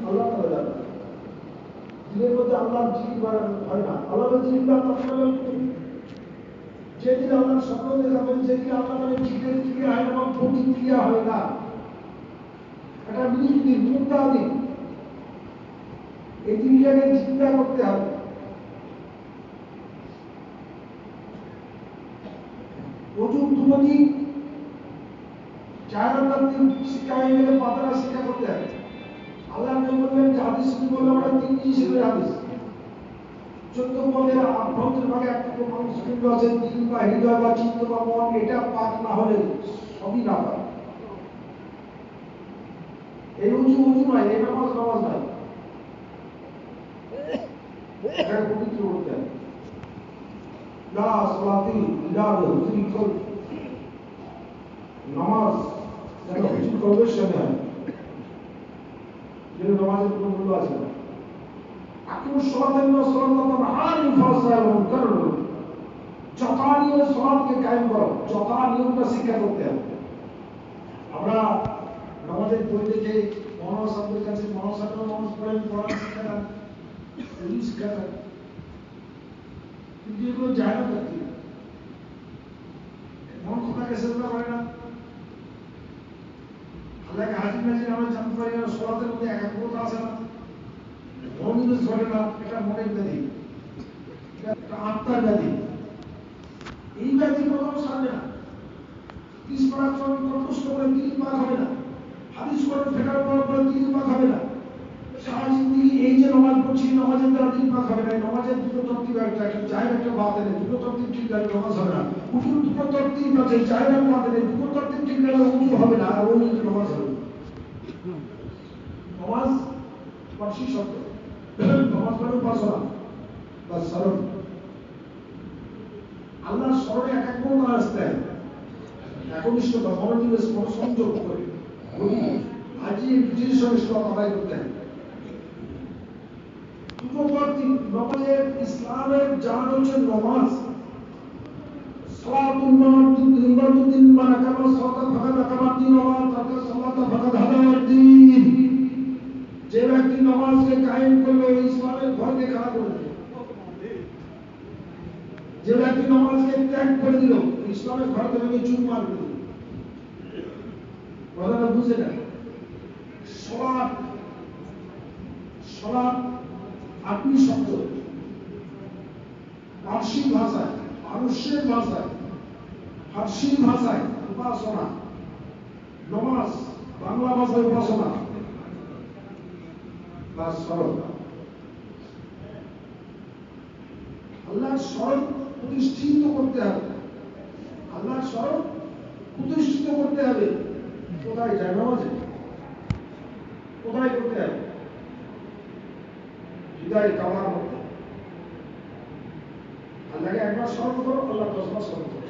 আল্লাহ তাআলা জানেন। দিনের মধ্যে আল্লাহর জিকির হয় না। আল্লাহর জিকির যেদিন আল্লাহর স্বপ্ন দেখাবেন, যেদিন আল্লাহ মানে জিকিরের ক্রিয়া হয় না, প্রতিক্রিয়া হয় না, একটা মৃত্যু মুদ্রা দিন, এই জিনিসটাকে চিন্তা করতে হবে। প্রচুর দুটি চায়নাতান্ত্রিক শিক্ষা হয়ে গেলে পাতারা শিক্ষা করতে হবে। আল্লাহ বললেন যে হাদিস বললে আমরা তিন জিনিসের হাদিস 14 পদের আভ্যন্তর ভাগে একটা মানুষ কিন্তু আছে, দিল বা হৃদয় বা চিত্ত বা মন, এটা পাক না হলে সবই না পাক। এই উঁচু নয়, এই নামাজ নয়, এটাকে পবিত্র করতে হবে। লা সালাতি ইল্লা হুজুরি কলব, নামাজ যেন হুজুর কলবের সাথে হয়, যেন নামাজের কোনো মূল্য আছে না। আকিমু সলাতান ওয়া সালাতান আলাল ফাসাল মুনকার, যথা নিয়মে সালাতকে কায়েম করো, যথা নিয়মটা শিক্ষা করতে হবে। আমরা নামাজের বই দেখে মহাসাদের কাছে মহাসাদের মানুষ পড়েন, পড়ার শিক্ষা দেন, শিক্ষা দেন, কিন্তু এগুলো যায় না। ব্যক্তি মন খোদাকে সেজদা করে না, আল্লাহকে হাজির নাজির আমরা জানতে পারি না, সলাতের মধ্যে একাগ্রতা আসে না, মনোনিবেশ ঘটে না, এটা মনের ব্যাধি, এটা আত্মার ব্যাধি। এই ব্যাধি কখনো সারবে না। তিস পড়ার সময় কণ্ঠস্থ করে 3 পাক হবে না, হাদিস করে ফেকার পড়ার পরে 3 পাক হবে না, সারা জিন্দগি এই যে নামাজ পড়ছি, নামাজের দ্বারা 3 পাক হবে না। নামাজের দুটো তরতিব, একটা জায়ের একটা বাতিল, দুটো তরতিব ঠিক গেলে নামাজ হবে না। উজুর দুটো তরতিব আছে, জায়ের আর বাতিল, দুটো তরতিব ঠিক গেলে উজু হবে না, আর ওই নামাজ হবে। নামাজ পার্সি শব্দ, নামাজ মানে উপাসনা বা স্মরণ। আল্লাহর স্মরণে একাগ্রতা আসতে হবে, একনিষ্ঠতা, মনোনিবেশ, মনোসংযোগ করে আজই পৃথিবীর সঙ্গে সব আদায় করতে হবে। দুটো তরতিব নামাজের, ইসলামের জান হচ্ছে নামাজ। সালাতুল মারদুদ্দিন মানে কামা সালাত ফাকাদ আকামাদ্দিন ওয়া তাকা সালাত ফাকাদ হাদাওয়াদ্দিন। যে ব্যক্তি নামাজকে কায়েম করলো, ইসলামের ঘরকে খাড়া করে দিল। যে ব্যক্তি নামাজকে ত্যাগ করে দিল, ইসলামের ঘর থেকে চুপ মার দিল। কথাটা বুঝে না? সলাৎ আপনি শব্দ ফার্সি ভাষায়, পারস্যের ভাষায়, ফার্সি ভাষায় উপাসনা, নামাজ বাংলা ভাষায় উপাসনা বা স্মরণ। আল্লাহর স্মরণ প্রতিষ্ঠিত করতে হবে, আল্লাহর স্মরণ প্রতিষ্ঠিত করতে হবে। কোথায় যায়? নামাজে। কোথায় করতে হবে? হৃদয় কামার মধ্যে। আল্লাহকে একবার স্মরণ করো, আল্লাহ 10 বার স্মরণ করো।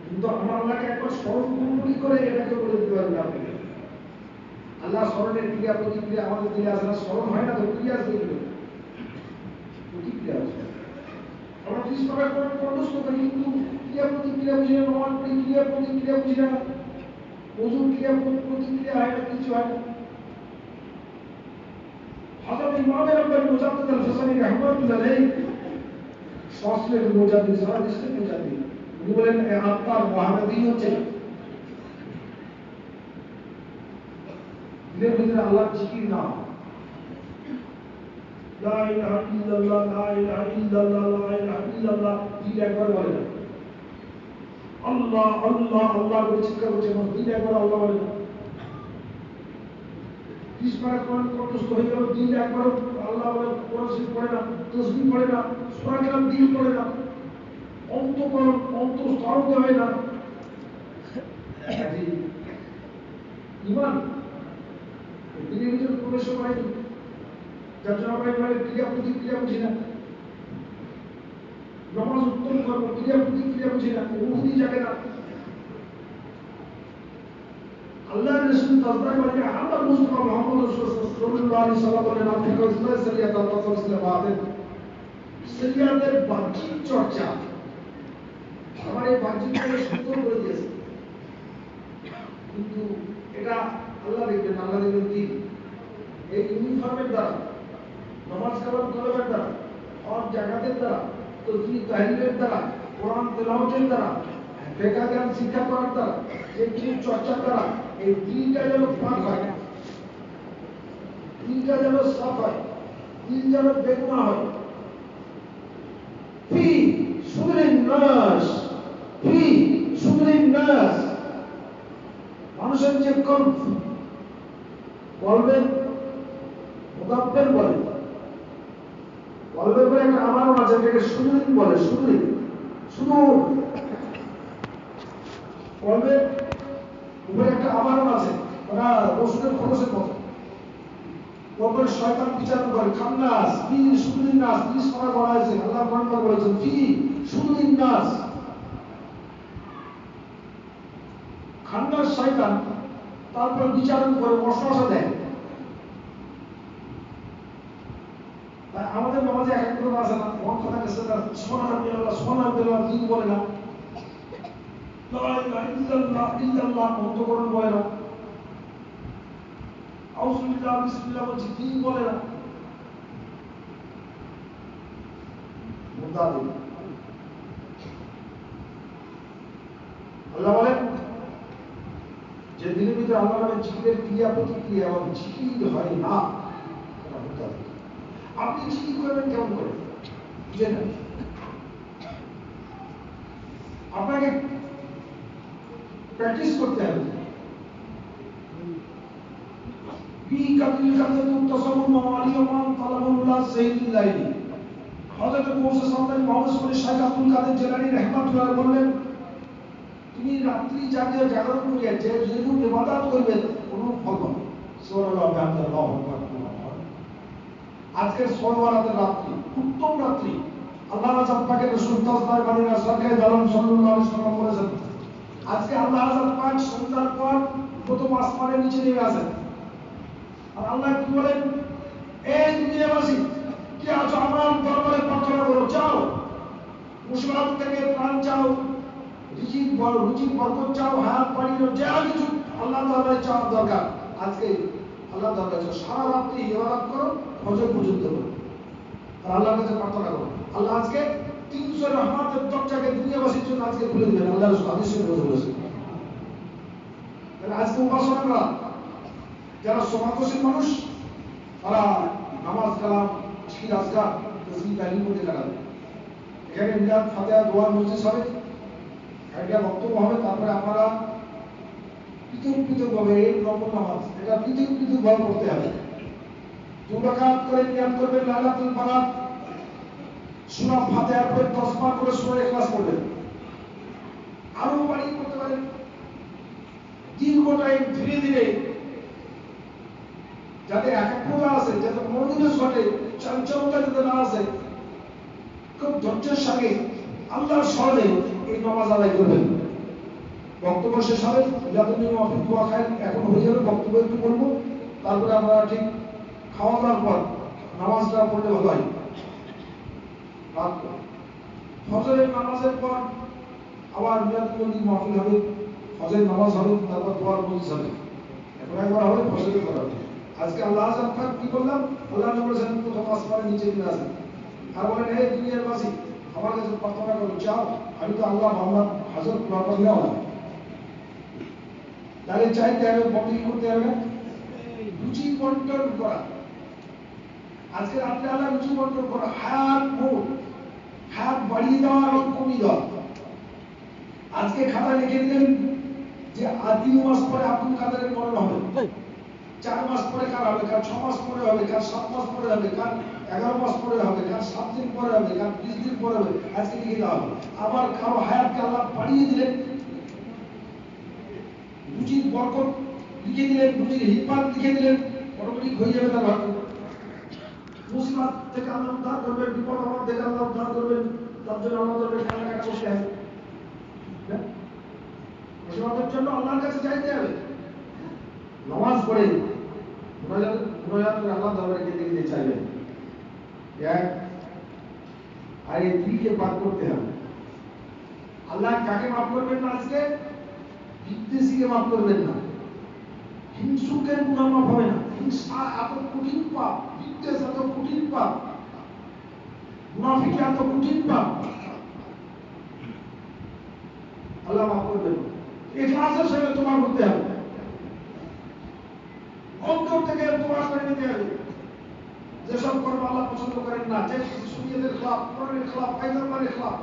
কিন্তু আমরা আল্লাহকে একবার স্মরণ করবো কি করে, এটাকে বলে দিতে পারবেন আপনি। আল্লাহ স্মরণের ক্রিয়া প্রতিক্রিয়া আমাদের দিলে আসে না, স্মরণ হয় না তো ক্রিয়া আসবে কি করে? প্রতিক্রিয়া আসবে। আমরা 30 টাকা করে কণ্ঠস্থ করি, কিন্তু ক্রিয়া প্রতিক্রিয়া বুঝি না, নমাজ পড়ি, ক্রিয়া প্রতিক্রিয়া বুঝি না, ওজুর ক্রিয়া প্রতিক্রিয়া হয় না, কিছু হয় না। হযরত ইমাম আল মুজাদ্দিদ আল-হাসানি রাহমাতুল্লাহ আলাইহি সংস্কৃত মুজাদ্দিদ, হাদিসের মুজাদ্দিদ, উনি বলেন আত্মার মহানদী হচ্ছে দিলের ভিতরে আল্লাহর জিকির নাম, লা ইলাহা ইল্লাল্লাহ, লা ইলাহা ইল্লাল্লাহ, লা ইলাহা ইল্লাল্লাহ। দিল একবার বলে না আল্লাহ আল্লাহ আল্লাহ বলে চিৎকার করছে, দিল একবার আল্লাহ বলে না। 30 বার কোরআন কণ্ঠস্থ হয়ে গেল, দিল একবার আল্লাহ বলে কোরআন শরীফ পড়ে না, তাসবিহ পড়ে না, সূরা কেরাম দিল পড়ে না, অন্তঃকরণ অন্তঃস্থলত হয় না। ঈমান দিলের ভিতরে প্রবেশ করেনি, যার জন্য আমরা এবারে ক্রিয়া প্রতিক্রিয়া বুঝি না। নামাজ উত্তম কর্ম, ক্রিয়া প্রতিক্রিয়া বুঝি না, অনুভূতি জাগে না। আল্লাহ রাসূল তাজদার বলে আল্লাহ মুস্তাফা মুহাম্মদ রাসূলুল্লাহ সাল্লাল্লাহু আলাইহি ওয়াসাল্লাম থেকে ইসলাম শরিয়াত আল-ফাতর ইসলামাতের শরিয়াতের বাহ্যিক চর্চা আমার এই বাহ্যিক করে সুন্দর করে দিয়েছে, কিন্তু এটা আল্লাহ দেখবেন, আল্লাহ দেখবেন দিন। এই ইউনিফর্মের দ্বারা, নামাজ কালাম কলমের দ্বারা, হজ জাকাতের দ্বারা, তাসবিহ তাহলিলের দ্বারা, কোরআন তেলাওয়াতের দ্বারা, ফিকহ জ্ঞান শিক্ষা করার দ্বারা, এই চর্চার দ্বারা এই দিনটা যেন পাক হয়, দিনটা যেন সাফ হয়, দিন যেন বেগুনা হয়। ফি সুদুরিন নাস, ফি সুদুরিন নাস, মানুষের যে কল্প বলবেন, মুদাব্বির বলে, বলবেন করে একটা আমারও আছে, এটাকে সুদুরিন বলে, সুদুরিন, শুধু বলবেন উপরে একটা আমারও আছে, ওরা রসুনের খরচের মতো। বলবেন শয়তান বিচারণ করে, খান্নাস, ফি সুদুরিন নাস, 30 টাকা বলা হয়েছে, আল্লাহ কোরআন বলেছেন, ফি সুদুরিন নাস। খান্নাস শয়তান, তারপর বিচারণ করে ওয়াসওয়াসা দেয়। আমাদের নামাজে এক এক করে আছে না, মন কথা গেছে না, সুবহানাল্লাহ সুবহানাল্লাহ দিন বলে না, লা ইলাহা ইল্লাল্লাহ ইল্লাল্লাহ মন্তকরণ বলে না, আউযুবিল্লাহ বিসমিল্লাহ বলছি দিন বলে না। মুদাবির আল্লাহ বলেন যে দিনের ভিতরে আল্লাহ নামের জিকিরের ক্রিয়া প্রতিক্রিয়া এবং জিকির হয় না, আপনি জিকির করবেন কেমন করে বুঝে নেন। আপনাকে প্র্যাকটিস করতে হবে। বি কাবিল কাবিল তাসাবুর মাওয়ালি ওমান তালাবুল্লাহ সাইয়্যিদুল্লাহি হযরত মুসা সাল্লাল্লাহু মুহাম্মদ শাইখ আব্দুল কাদের জিলানী রাহমাতুল্লাহ বললেন, তুমি রাত্রি জাগিয়ে জাগরণ করিয়া যে যেরূপ ইবাদত করবেন অনুরূপ ফল পাবে। সুবহানাল্লাহ আল্লাহু আকবার। আজকের সোমবারের রাত্রি উত্তম রাত্রি, আল্লাহ রাসূল পাকের রাসূল তাজদার বানিনা সরকারে দালাম সাল্লাল্লাহু আলাইহি ওয়াসাল্লাম বলেছেন, আজকে আল্লাহ রাসূল পাক সন্ধ্যার পর প্রথম আসমানের নিচে নেমে আসেন। আর আল্লাহ কি বলেন, এই দুনিয়াবাসী কি আছো আমার দরবারে প্রার্থনা করো, চাও মুসিবত থেকে ত্রাণ চাও, রুচির বরকত চাও, হায়াত বাড়িয়ে যা কিছু আল্লাহ দরবারে চাওয়ার দরকার, আজকে আল্লাহ দরবারে সারা রাত্রি ইবাদত করো, ফজর পর্যন্ত করো, আর আল্লাহর কাছে প্রার্থনা করো। আল্লাহ আজকে 300 রহমতের দরজাকে দুনিয়াবাসীর জন্য আজকে খুলে দিবেন, আল্লাহ রাসূল হাদিসে বলেছেন। তাহলে আজকে উপাসনারা যারা সমাজশীল মানুষ, তারা নামাজ কালাম জিকির আজকার তাসবিহ তাহলিল করতে লাগাবে। এখানে মিলাদ ফাতিহা দোয়া মজলিস হবে, একটা বক্তব্য হবে, তারপরে আপনারা পৃথক পৃথক ভাবে এই নফল নামাজ এটা পৃথক পৃথক ভাবে পড়তে হবে। 2 রাকাত করে নিয়াত করবেন লাইলাতুল বারাত, সূরা ফাতিহার পরে 10 বার করে সূরা ইখলাস পড়বেন। আরো বাড়ি করতে পারেন, দীর্ঘ টাইম ধীরে ধীরে, যাতে একাগ্রতা আসে, যাতে মনোনিবেশ ঘটে, চঞ্চলতা যাতে না আসে, খুব ধৈর্যের সঙ্গে আল্লাহর স্মরণে এই নামাজ আদায় করবেন। বক্তব্য শেষ হবে, এখন হয়ে যাবে, বক্তব্য একটু বলবো, তারপরে আমরা ঠিক খাওয়া দাওয়ার পর নামাজটা পড়লে ভালো হয়। ফজরের নামাজের পর আবার মিলাদুন্নবী মাহফিল হবে, ফজরের নামাজ হবে, তারপর দোয়ার মজলিস হবে, এখন একবার হবে, ফজরের পর হবে। আজকে আল্লাহ আযম পাক কি বললাম, আল্লাহ নবী বলেছেন প্রথম আসমানের নিচে নিয়ে আসেন, আর বলেন হে দুনিয়ার বাসী আমার কাছে প্রার্থনা করো, চাও, আমি তো আল্লাহ মোহাম্মদ হযরত না করলে হবে, তাহলে চাইতে হবে, বন্দেগী করতে হবে, রুচি বন্টন করা। আজকে রাত্রে আল্লাহ রুচি বন্টন করা, হায়াত বাড়িয়ে দেওয়া এবং কমিয়ে দেওয়া। আজকে খাতায় লিখে দিলেন যে 3 মাস পরে আব্দুল কাদেরের মরণ হবে, 4 মাস পরে কার হবে, কার 6 মাস পরে হবে, কার 7 মাস পরে হবে, কার 11 মাস পরে হবে, কার 7 দিন পরে হবে, কার 20 দিন পরে হবে, আজকে লিখে দেওয়া হবে। আবার কারো হায়াতকে আল্লাহ বাড়িয়ে দিলেন, রুচির বরকত লিখে দিলেন, রুচির হিকমত লিখে দিলেন, অটোমেটিক হয়ে যাবে তার ভাগ্য। মুসিবত থেকে আল্লাহ উদ্ধার করবেন, বিপদ আপদ থেকে আল্লাহ উদ্ধার করবেন, তার জন্য আল্লাহ দরবারে কান্নাকাটি করতে হবে। মুসিবতের জন্য আল্লাহর কাছে চাইতে হবে, নামাজ পড়ে মুনাজাত করে আল্লাহ দরবারে কেঁদে কেঁদে চাইবেন। আর এই দিলকে পাক করতে হবে। আল্লাহ কাকে মাফ করবেন না আজকে? বিদ্বেষীকে মাফ করবেন না, যুগের গুনাহ মাফ হবে না। হিংসা এত কঠিন পাপ, বিদ্বেষ এত কঠিন পাপ, মুনাফিকি এত কঠিন পাপ, আল্লাহ মাফ করবেন। ইখলাসের সঙ্গে তোমার করতে হবে, অন্তর থেকে তোমার করে নিতে হবে। যেসব কর্ম আল্লাহ পছন্দ করেন না, যে শরীয়তের খেলাফ, কোরআনের খেলাফ, পয়গম্বরের খেলাফ,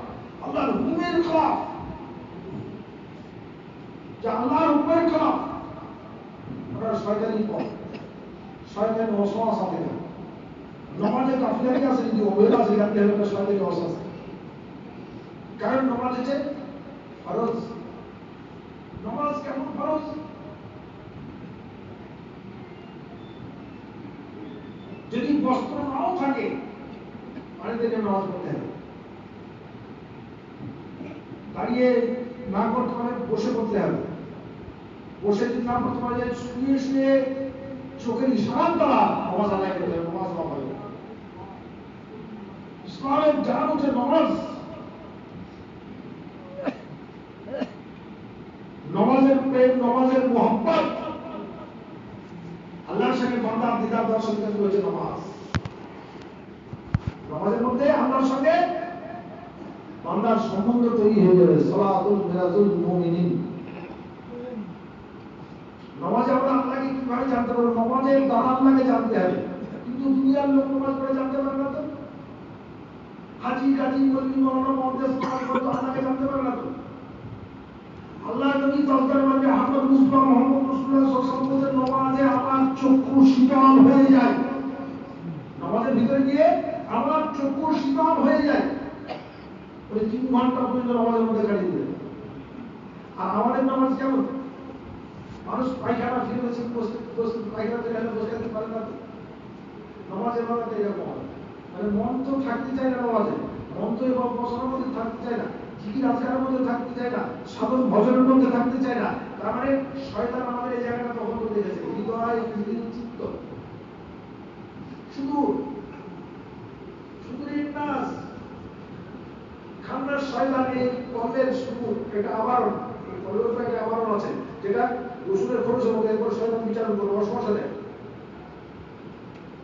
আল্লাহর হুকুমের খেলাফ, যা আল্লাহর হুকুমের খেলাফ, ওটা শয়তানি পথ, শয়তান ওয়াসওয়াস আছে। নামাজে গাফিলাতি আছে, যদি অবহেলা আছে, গাফিলাতি হলে শয়তানি ওয়াসওয়াস। কারণ নামাজ হচ্ছে ফরজ। নামাজ কেমন ফরজ? যদি বস্ত্র নাও থাকে, পানিতে নামাজ পড়তে হবে। দাঁড়িয়ে না করতে পারে, বসে করতে হবে। বসে যদি না করতে পারে, শুয়ে শুয়ে চোখের ইশারা দ্বারা নামাজ আদায় করতে হবে, নামাজ না পড়ে। ইসলামের জান হচ্ছে নামাজ। নামাজের প্রেম, নামাজের মোহাম্মত, আল্লাহর সঙ্গে বান্দার দিদার দর্শন কেন্দ্র হচ্ছে নামাজ। নামাজের মধ্যে আল্লাহর সঙ্গে বান্দার সম্বন্ধ তৈরি হয়ে যাবে। সালাতুল মিরাজুল মুমিনিন। নামাজে আমরা আল্লাহকে কিভাবে জানতে পারবো? নামাজের দ্বারা আল্লাহকে জানতে হবে। কিন্তু দুনিয়ার লোক নামাজ পড়ে জানতে পারে না তো। হাজি গাজি মৌলভী মাওলানা মহাদেশ আল্লাহকে জানতে পারে না তো। আল্লাহ নবী তাজদার মানে আহমদ মুস্তাফা মুহাম্মদ রাসূলুল্লাহ সাল্লাল্লাহু আলাইহি ওয়াসাল্লাম নামাজে আমার চক্ষু শীতল হয়ে যায়। নামাজের ভিতরে গিয়ে আমার চক্ষু শীতল হয়ে যায়। ওই 3 ঘন্টা পর্যন্ত নামাজের মধ্যে কাটিয়ে দিলেন। আর আমাদের নামাজ কেমন? মানুষ পায়খানা ফিরেছে, পায়খানা থেকে বসে থাকতে পারে না। নামাজের বেলাতে এরকম হয়, মানে মন তো থাকতে চায় না নামাজে, মন তো এবং বসানোর মধ্যে থাকতে চায় না, জিকির আজকারের মধ্যে থাকতে চায় না, সাধন ভজনের মধ্যে থাকতে চায় না। তার মানে শয়তান আমাদের এই জায়গাটা দখল করে গেছে, হৃদয়, চিত্ত। শুধু শুধু নাচ খান্নার শয়তান এই কর্মের শুরু। এটা আবারণ, একটা আবারণ আছে, যেটা রসুলের খরচের মধ্যে এরপর শয়তান বিচারণ করে অসমস্যা দেয়।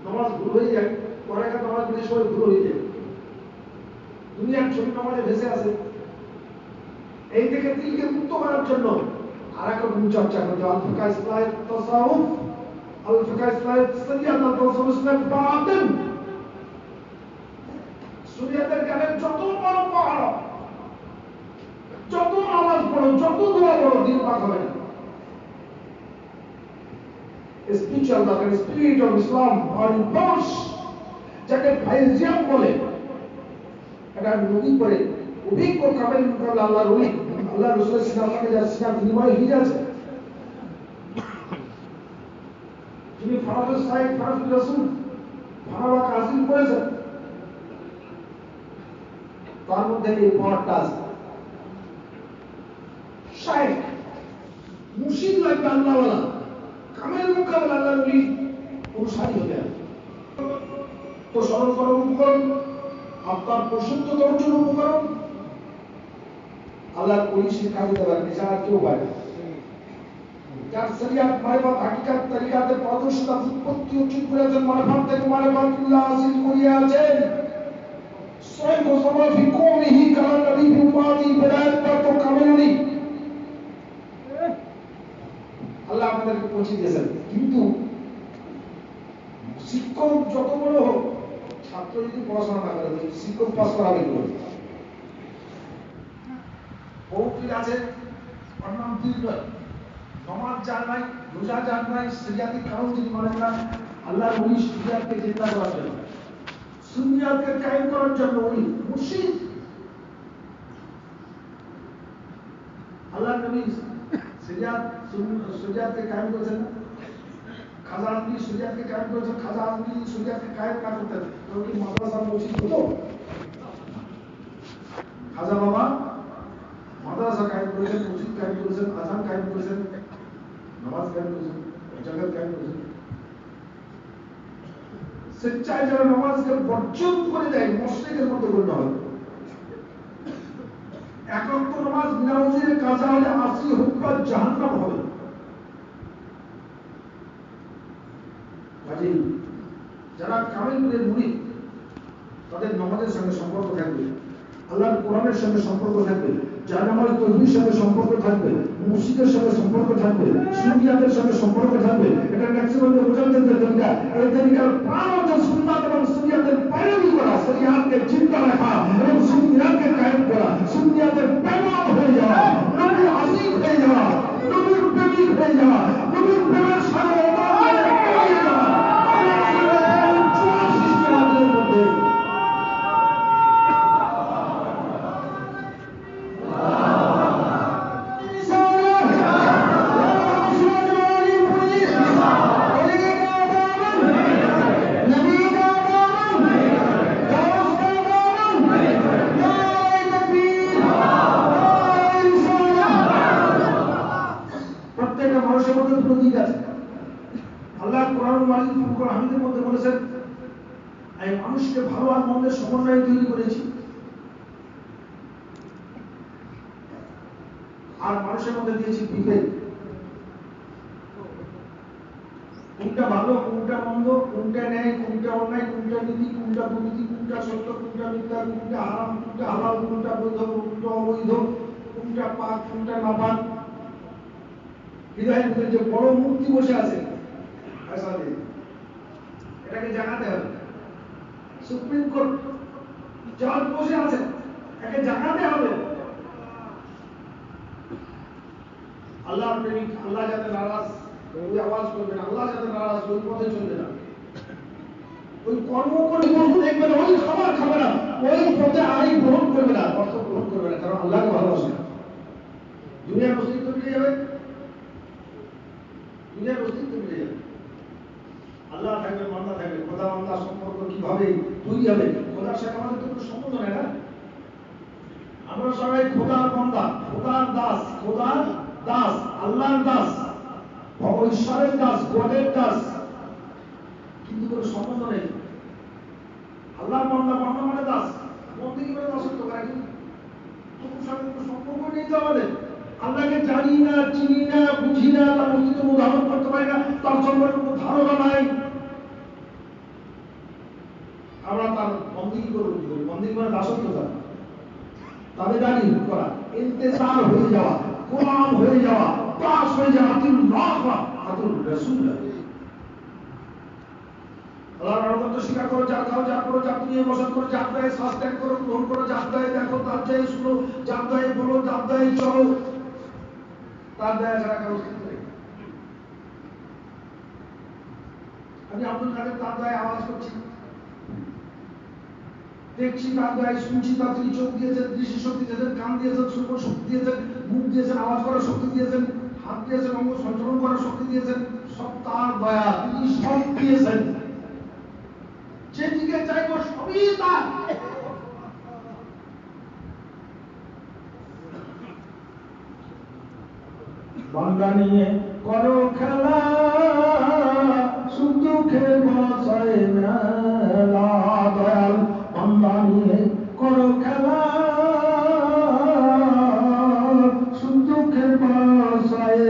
নামাজ ভুল হয়ে যায়, পরে একটা নামাজ পড়ে সবাই ভুল হয়ে যায়। দুনিয়ার ছবি নামাজে ভেসে আছে। এই থেকে দিলকে মুক্ত করার জন্য আর একটা চর্চা করতে হবে। আল-ফিকা ইসলাহিত তাসাউফ, আল-ফিকা ইসলাহিত শরিয়াত আল-তাসাউফ বাতিন। শরিয়াতের জ্ঞানের যত বড় পাহাড়, যত নামাজ পড়ো, যত দোয়া পড়ো, দিন পাক হবে না। স্পিরিচুয়াল দরকার, স্পিরিট অফ ইসলাম আর ইম্পালস, যাকে ফাইজিয়াম বলে। এটা নদী করে অভিজ্ঞ কামেল মুকাবিলা আল্লাহর ওলি, আল্লাহ রাসূলের সিনাকে যার সিনা বিনিময় হয়ে যাচ্ছে। যিনি ফারাদুল সাইদ, ফারাদুল রাসূল, ফারাওয়া কাজিম করেছেন, তার মধ্যে এই পাওয়ারটা আছে। শাইখ মুর্শিদ লাগবে আল্লাহওয়ালা, কামেল মুকাবিলা আল্লাহর ওলি অনুসারী হতে হবে। তো স্মরণ করার উপকরণ, আপনার পরিশুদ্ধতার জন্য উপকরণ আল্লাহর ওলি শিক্ষা দিতে পারেন, এছাড়া কেউ পারে না। যার শরিয়াত মারিফাত হাকিকাত তরিকাতে পারদর্শিতা উৎপত্তি উচিত করেছেন, মারিফাত থেকে মারিফাতুল্লাহ হাসিল করিয়াছেন। সোয়েব ওয়াসমা ফি কওমিহি কালা নবী ফি উম্মতি বিদায়াত প্রাপ্ত কামেল ওলি আল্লাহ আমাদেরকে পৌঁছে দিয়েছেন। কিন্তু শিক্ষক যত বড় হোক, ছাত্র যদি পড়াশোনা না করে, শিক্ষক পাস করাবে কি করে? বহু আছে, ওর নাম দিলদার, নামাজ জান নাই, রোজা জান নাই, শরিয়াতি কানুন যদি মানে না, আল্লাহর ওলি শরিয়াতকে জিন্দা করার জন্য, সুন্নিয়াতকে কায়েম করার জন্য ওলি মুর্শিদ। আল্লাহর নবী শরিয়াতকে কায়েম করেছেন, খাজা আজমিরি শরিয়াতকে কায়েম করেছেন। খাজা আজমিরি শরিয়াতকে কায়েম না করতেন, কারণ কি মাদ্রাসা মসজিদ হতো? খাজা বাবা মাদ্রাসা কায়েম করেছেন, মসজিদ কায়েম করেছেন, আজান কায়েম করেছেন, নামাজ কায়েম করেছেন, জাকাত কায়েম করেছেন। সচ্চাই যারা নামাজকে বর্জন করে দেয়, মুশরিকের মধ্যে গণ্য হবে। একান্ত নামাজ বিনা উযরে কাজা হলে আসি হুক্কা জাহান্নাম হবে। কাজেই যারা কামেলদের মুরিদ তাদের নামাজের সঙ্গে সম্পর্ক থাকবে, আল্লাহর কোরআনের সঙ্গে সম্পর্ক থাকবে, জায়নামাজ তসবির সঙ্গে সম্পর্ক থাকবে, মসজিদের সঙ্গে সম্পর্ক থাকবে, সুন্নিয়াতের সঙ্গে সম্পর্ক থাকবে। এটা ম্যাক্সিমাম মুজাহিদের তরিকা। এই তরিকার প্রাণ হচ্ছে সুন্নাত এবং সুন্নিয়াতের পায়রানি করা, শরিয়াতকে চিন্তা রাখা এবং সুন্নিয়াতকে কায়েম করা, সুন্নিয়াতের প্রেমক হয়ে যাওয়া, নবীর আশিক হয়ে যাওয়া, নবীর প্রেমিক হয়ে যাওয়া, নবীর প্রেমের সাগরে পড়ে যাওয়া। হামিদের মধ্যে বলেছেন আমি মানুষকে ভালো আর মন্দের সমন্বয় তৈরি করেছি, আর মানুষের মধ্যে দিয়েছি বিবেক। কোনটা ভালো, কোনটা মন্দ, কোনটা ন্যায়, কোনটা অন্যায়, কোনটা নীতি, কোনটা দুর্নীতি, কোনটা সত্য, কোনটা মিথ্যা, কোনটা হারাম, কোনটা হালাল, কোনটা বৈধ, কোনটা অবৈধ, কোনটা পাক, কোনটা নাপাক। হৃদয়ের ভিতরে যে বড় মূর্তি বসে আছে এটাকে জানাতে হবে। সুপ্রিম কোর্ট জজ বসে আছে, একে জানাতে হবে। আল্লাহর প্রেমিক, আল্লাহ যাতে নারাজ ওই আওয়াজ করবে না, আল্লাহ যাতে নারাজ ওই পথে চলবে না, ওই কর্ম করে দেখবে না, ওই খাবার খাবে না, ওই পথে আই গ্রহণ করবে না, অর্থ গ্রহণ করবে না, কারণ আল্লাহকে ভালোবাসে না। দুনিয়ার অস্তিত্ব মিলে যাবে, দুনিয়ার অস্তিত্ব মিলে যাবে। আল্লাহ থাকবে, বান্দা থাকবে, খোদা বান্দা সম্পর্ক কিভাবে তৈরি হবে? খোদার সাথে আমাদের তো কোনো সম্বন্ধ নেই না। আমরা সবাই খোদার বান্দা, খোদার দাস, খোদার দাস, আল্লাহর দাস, ঈশ্বরের দাস, গডের দাস, কিন্তু কোনো সম্বন্ধ নেই। আল্লাহর বান্দা, বান্দা মানে দাস, বন্দী মানে দাসত্ব করে, কিন্তু সাথে কোনো সম্পর্ক নেই তো আমাদের। আল্লাহকে জানি না, চিনি না, বুঝি না, তার অস্তিত্ব ধারণ করতে পারি না, তার সম্পর্কে কোনো ধারণা নাই। আমরা তার বন্দী করে উঠি করি, বন্দী মানে দাসত্ব করা, তাবেদারি করা, ইন্তেজার হয়ে যাওয়া, গোলাম হয়ে যাওয়া, দাস হয়ে যাওয়া, আতুল রাসূল। আল্লাহর রহমত স্বীকার করো, যা খাও, যা করো, যা তুমি বসত করো, যা দেয় শ্বাস ত্যাগ করো, গ্রহণ করো, যা দেয় দেখো, তার দেয় শুনো, যা দেয় বলো, যা দেয় চলো, তার দেয় ছাড়া কারো অস্তিত্ব নেই। আমি আব্দুল কাদের তার দেয় আওয়াজ করছি, দেখছি তার দেয়, শুনছি, তার তিনি চোখ দিয়েছেন, দৃষ্টি শক্তি দিয়েছেন, কান দিয়েছেন, শুনবার শক্তি দিয়েছেন, মুখ দিয়েছেন, আওয়াজ করার শক্তি দিয়েছেন, হাত দিয়েছেন, অঙ্গ সঞ্চালন করার শক্তি দিয়েছেন, সব তার দয়া, তিনি সব দিয়েছেন। যেদিকে চাইব সবই তার। বান্দা নিয়ে করো খেলা, সুখ দুঃখে বসায় মেলা, দয়াল বান্দা নিয়ে করো খেলা, সুখ দুঃখে বসায়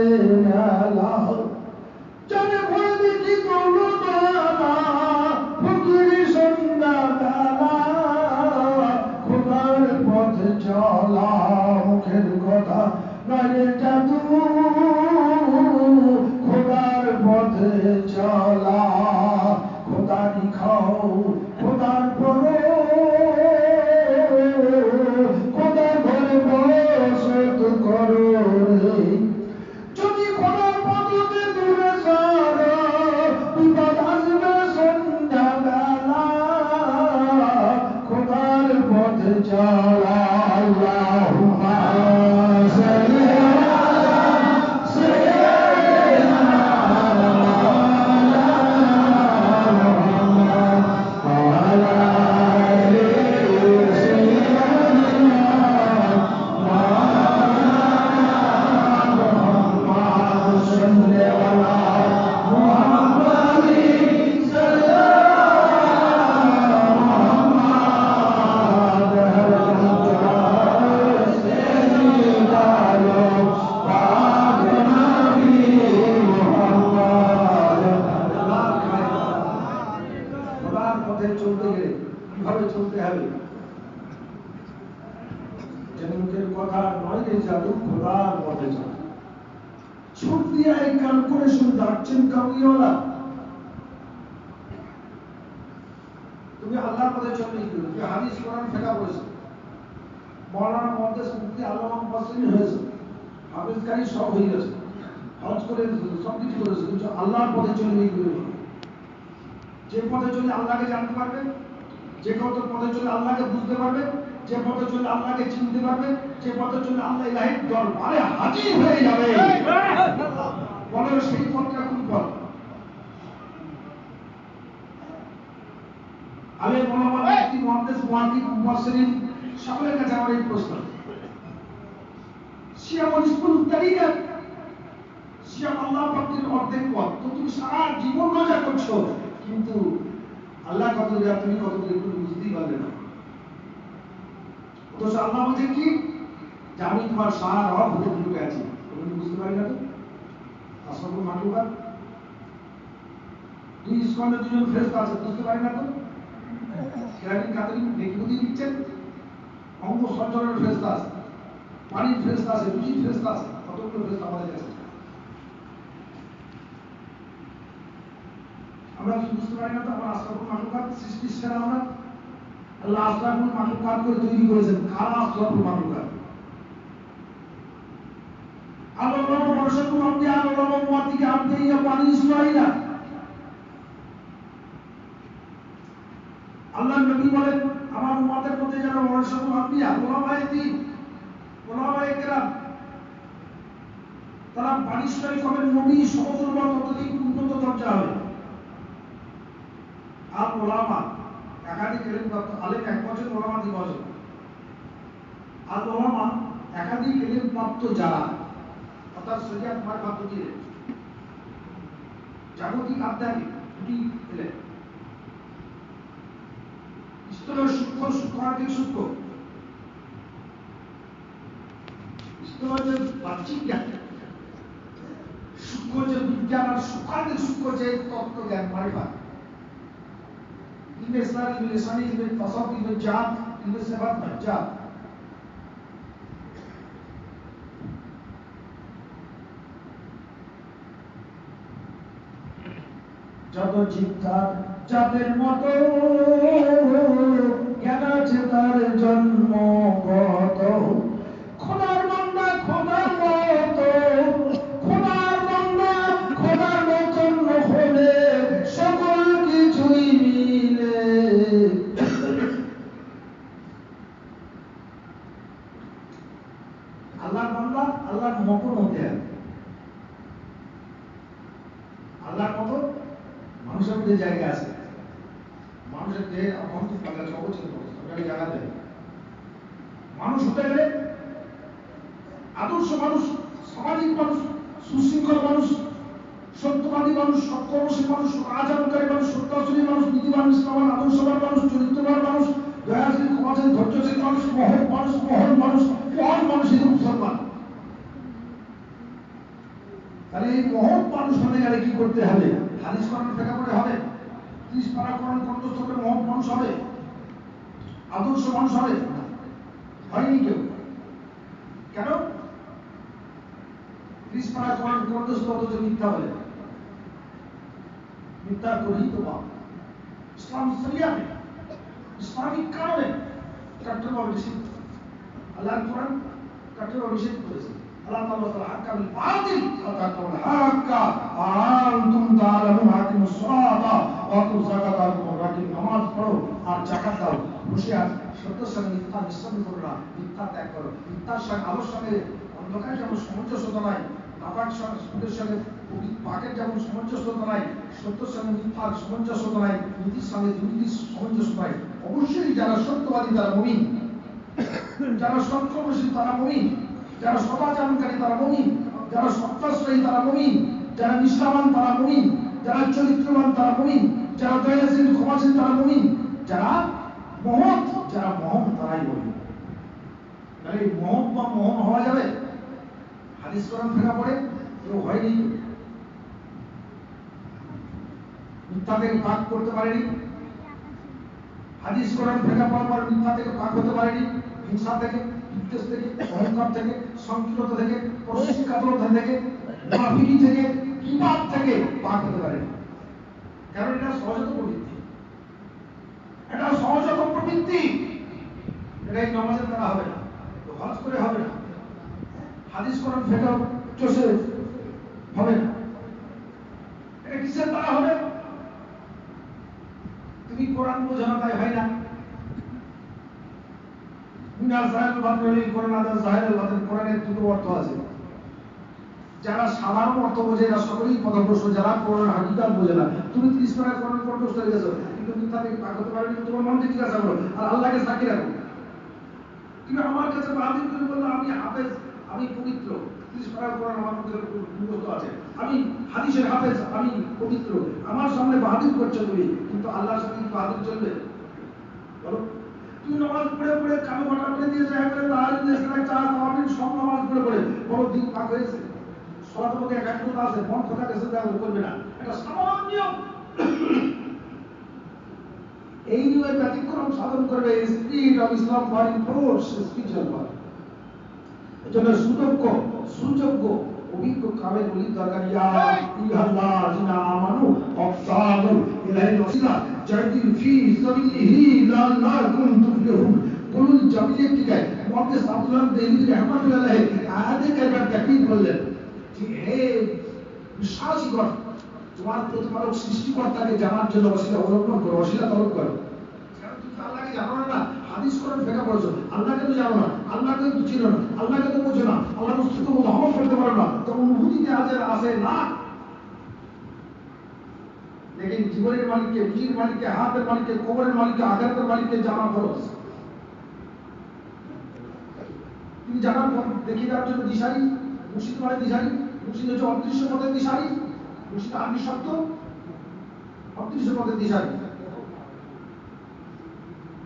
মেলা। জানে ভয় দেখি করলো মেলা, ফকিরি সন্ধ্যা বেলা, খোদার পথে চলা, মুখের কথা নয় জাদু, খোদার পথে চলা, খোদারি খাও, খোদার পরে, খোদার ঘরে বসত করো রে। যদি খোদার পথে দূরে সরো, বিপদ আসবে সন্ধ্যা বেলা, খোদার পথে চলা। আল্লাহুম্মা সাল্লি আলা পথে যাবে, খোদার পথে যাবে। ছুট দিয়ে এই ক্যালকুলেশন যাচ্ছেন কামিওয়ালা, তুমি আল্লাহর পথে চলবে কি? তুমি হাদিস কোরআন ফেকা করেছো, মৌলানা মুহাদ্দিস মুফতি আল্লামা মুফাসসির হয়েছে, হাফেজ কারি সব হয়ে গেছে, হজ করে সব কিছু করেছে, কিন্তু আল্লাহর পথে চলবে কি? যে পথে চলে আল্লাহকে জানতে পারবে, যে পথে চলে আল্লাহকে বুঝতে পারবে, যে পথে চলে আল্লাহকে চিনতে পারবে, যে পথে চলে আল্লাহ ইলাহির দরবারে হাজির হয়ে যাবে, বলো সেই পথটা কোন পথ? আলেম ওলামা মুফতি মুহাদ্দিস মুহাদ্দিস মুফাসসিরিন সকলের কাছে আমার এই প্রশ্ন, সিয়াম ইসকুল তারিকা, সিয়াম আল্লাহ পাকের অর্ধেক পথ, তো তুমি সারা জীবন রোজা করছো, কিন্তু আল্লাহ কত দেয়া তুমি কত দেয়া তুমি বুঝতেই পারবে না। অথচ আল্লাহ বলছে কি, যে আমি তোমার সারা রব হয়ে ঢুকে আছি, তুমি বুঝতে পারি না তো? আসল মাটুকার দুই ইসকনে দুজন ফেরেশতা আছে, বুঝতে পারি না তো? কেরামিন কাতরিন দেখি বুঝিয়ে দিচ্ছেন, অঙ্গ সঞ্চালনের ফেরেশতা আছে, পানির ফেরেশতা আছে, রুচির ফেরেশতা আছে, কতগুলো ফেরেশতা আমাদের কাছে। আমরা কি বুঝতে পারি না তো? আমরা আশরাফুল মাখলুকাত, সৃষ্টির সেরা আমরা, আল্লাহ আশরাফুল মাখলুকাত করে তৈরি করেছেন। কারা আশরাফুল মাখলুকাত? আল্লাহ বর্ষকুল আপনি আল্লাহ মুয়াতিকে আপনি ইয়া পানি ইসরাইলা। আল্লাহ নবী বলেন আমার উম্মতের মধ্যে যারা বর্ষকুল আপনি উলামায়ে দ্বীন, উলামায়ে কেরাম, তারা পানি ইসরাইল কবেন, নবী সমতুল্য ততদিন উন্নত দরজা হবে। আর ওলামা একাধিক এলেম প্রাপ্ত, আলেম এক বছর, ওলামা 2 বছর। আর ওলামা একাধিক এলেম প্রাপ্ত যারা, অর্থাৎ শরিয়াত মারফত দিয়ে জাগতিক আধ্যাত্মিক দুটি এলেম, স্তরের সূক্ষ্ম, সূক্ষ্মার্থিক সূক্ষ্ম, স্তরের যে বাহ্যিক জ্ঞান, সূক্ষ্ম যে বিজ্ঞান, আর সূক্ষ্মার্থিক সূক্ষ্ম যে তত্ত্ব জ্ঞান মারফত, ilmi Islam, ilmi lisani, ilmi tasawuf, ilmi jihad, ilmi sifat majjad. যত চিৎকার যাদের মতো জ্ঞান আছে তার জন্ম কত, খোদার বান্দা খোদার মতো, খোদার বান্দা খোদার মতন হলে সকল কিছুই মিলে। আল্লাহর বান্দা আল্লাহর মতন হতে হবে। আল্লাহর মতো মানুষের মধ্যে জায়গা আছে, মানুষের দেহে অন্তর পাল্লা অবচেতন ওটাকে জায়গা দেবে। মানুষ হতে গেলে আদর্শ মানুষ, সামাজিক মানুষ, সুশৃঙ্খল মানুষ, সত্যবাদী মানুষ, সৎকর্মশীল মানুষ, আচরণকারী মানুষ, সত্যাসনী মানুষ, নীতিবান, ইসলামান, আদর্শবান মানুষ, চরিত্রবান মানুষ, দয়াশীল, ক্ষমাশীল, ধৈর্যশীল মানুষ, মহৎ মানুষ, মহান মানুষ, মহান মানুষ, হিন্দু মুসলমান। তাহলে এই মহৎ মানুষ হতে গেলে কি করতে হবে? হাদিস কোরআন ফেকা করে হবে, 30 পারা কোরআন কণ্ঠস্থ করে মহৎ মানুষ হবে, আদর্শ মানুষ হবে? হয়নি কেউ। কেন? 30 পারা কোরআন কণ্ঠস্থ অথচ মিথ্যা বলে, মিথ্যা করেই তো বাপ। ইসলাম শরিয়াতে, ইসলামিক কারণে কাট্টরভাবে নিষিদ্ধ। আল্লাহর কোরআন কাট্টরভাবে নিষিদ্ধ করেছে। আল্লাহ তাআলা বলেন হাক্কা বিল বাতিল ওয়া তাকুল হাক্কা আনতুম তাআলামুন আকিমুস সালাতা ওয়া আতুজ যাকাতা ওয়াকিম, নামাজ পড়ো আর যাকাত দাও, হুঁশিয়ার, সত্যের সঙ্গে মিথ্যা মিশ্রণ করো না, মিথ্যা ত্যাগ করো। মিথ্যার সঙ্গে আলোর সঙ্গে অন্ধকারের যেমন সামঞ্জস্যতা নাই, নাপাক সঙ্গের সঙ্গে পাকের যেমন সামঞ্জস্যতা নাই, সত্যের সঙ্গে মিথ্যার সামঞ্জস্যতা নাই, নীতির সঙ্গে দুর্নীতির সামঞ্জস্য নাই। অবশ্যই যারা সত্যবাদী তারা মুমিন, যারা সৎকর্মশীল তারা মুমিন, যারা সদাচরণকারী তারা মুমিন, যারা সত্যাশ্রয়ী তারা মুমিন, যারা নিষ্ঠাবান তারা মুমিন, যারা চরিত্রবান তারা মুমিন, যারা দয়াশীল ক্ষমাশীল তারা মুমিন, যারা মহৎ তারাই মুমিন। তাহলে মহৎ বা মহান হওয়া যাবে? হাদিস কোরআন ফেকা পড়ে কেউ হয়নি, মিথ্যা থেকে পাক করতে পারেনি, হাদিস কোরআন ফেকা পড়ার পর মিথ্যা থেকে পাক হতে পারেনি, হিংসা থেকে, বিদ্বেষ থেকে, অহংকার থেকে, সংকীর্ণতা থেকে, পরশিকাতরতা থেকে, মুনাফিকি থেকে, কিবাদ থেকে পাক হতে পারে। কারণ এটা সহজাত প্রবৃত্তি, এটা সহজাত প্রবৃত্তি। এটা এই নামাজের দ্বারা হবে না, হজ করে হবে না, হাদিস কোরআন ফেকা চষে হবে না। এটা কিসের দ্বারা হবে? তুমি কোরআন বোঝো না তাই হয় না। মিনাল জাহেরুল বাতিল কোরআন আদা জাহেরুল বাতিল, কোরআনের দুটো অর্থ আছে। যারা সাধারণ অর্থ বোঝে এরা সকলেই পথভ্রষ্ট, যারা কোরআন হাকিকাত বোঝে না। তুমি 30 পারা কোরআন কণ্ঠস্থ হয়ে গেছো, কিন্তু তুমি তাকে পাক হতে পারবে না। তোমার মনকে জিজ্ঞাসা করো আর আল্লাহকে সাক্ষী রাখো। তুমি আমার কাছে বাতিল করে বললো আমি হাফেজ, আমি পবিত্র, 30 পারা কোরআন আমার মধ্যে মুখস্থ আছে, আমি হাদিসের হাফেজ, আমি পবিত্র, আমার সামনে বাতিল করছো তুমি, কিন্তু আল্লাহর সাথে বাতিল চলবে? বলো। তুমি নামাজ পড়ে পড়ে কালো ঘটা করে দিয়েছো, একবারে তাহাজ্জুদ ইসলাম চার তাওয়াবিন সব নামাজ পড়ে পড়ে বড় দিন পাক হয়েছে। সলাতের মধ্যে একাগ্রতা আছে, মন কথা কাছে দেওয়া করবে না, এটা সাধারণ নিয়ম। এই নিয়মের ব্যতিক্রম সাধন করবে স্পিরিট অফ ইসলাম ফরিং ফোর্স, স্পিরিচুয়াল পাওয়ার। এজন্য সুযোগ্য অভিজ্ঞ কামেল ওলির দরকার। ইয়া আইয়ুহাল্লাযিনা আমানু আফসালু ইলাইহি ওয়াসিলা জাদিল ফি সাবিলিহি লাআল্লাকুম তুফলিহুন। কুল জাবিলে কি গায় মুহাদ্দিস আব্দুল্লাহ দেহলি রাহমাতুল্লাহ আলাইহি আয়াতে কারিমা তাকবীর করলেন যে হে বিশ্বাসীগণ, তোমার প্রতিপালক সৃষ্টিকর্তাকে জানার জন্য ওসিলা অবলম্বন করো, ওসিলা তলব করো। কারণ তুমি আল্লাহকে জানো না, হাদিস কোরআন ফেকা পড়ছো, আল্লাহকে তো জানো না, আল্লাহকে তো চিনো না, আল্লাহকে তো বোঝো না, আল্লাহর অস্তিত্ব অনুভব করতে পারো না, তো অনুভূতিতে আসে না। लेकिन জীবনের মালিককে, রুজির মালিককে, হাতের মালিককে, কবরের মালিককে, আখিরাতের মালিককে জানা ফরজ। তুমি জানার পর দেখিয়ে দেওয়ার জন্য দিশারি, মুর্শিদ মানে দিশারি, মুর্শিদ হচ্ছে অদৃশ্য পথের দিশারি, মুর্শিদ আরবি শব্দ, অদৃশ্য পথের দিশারি।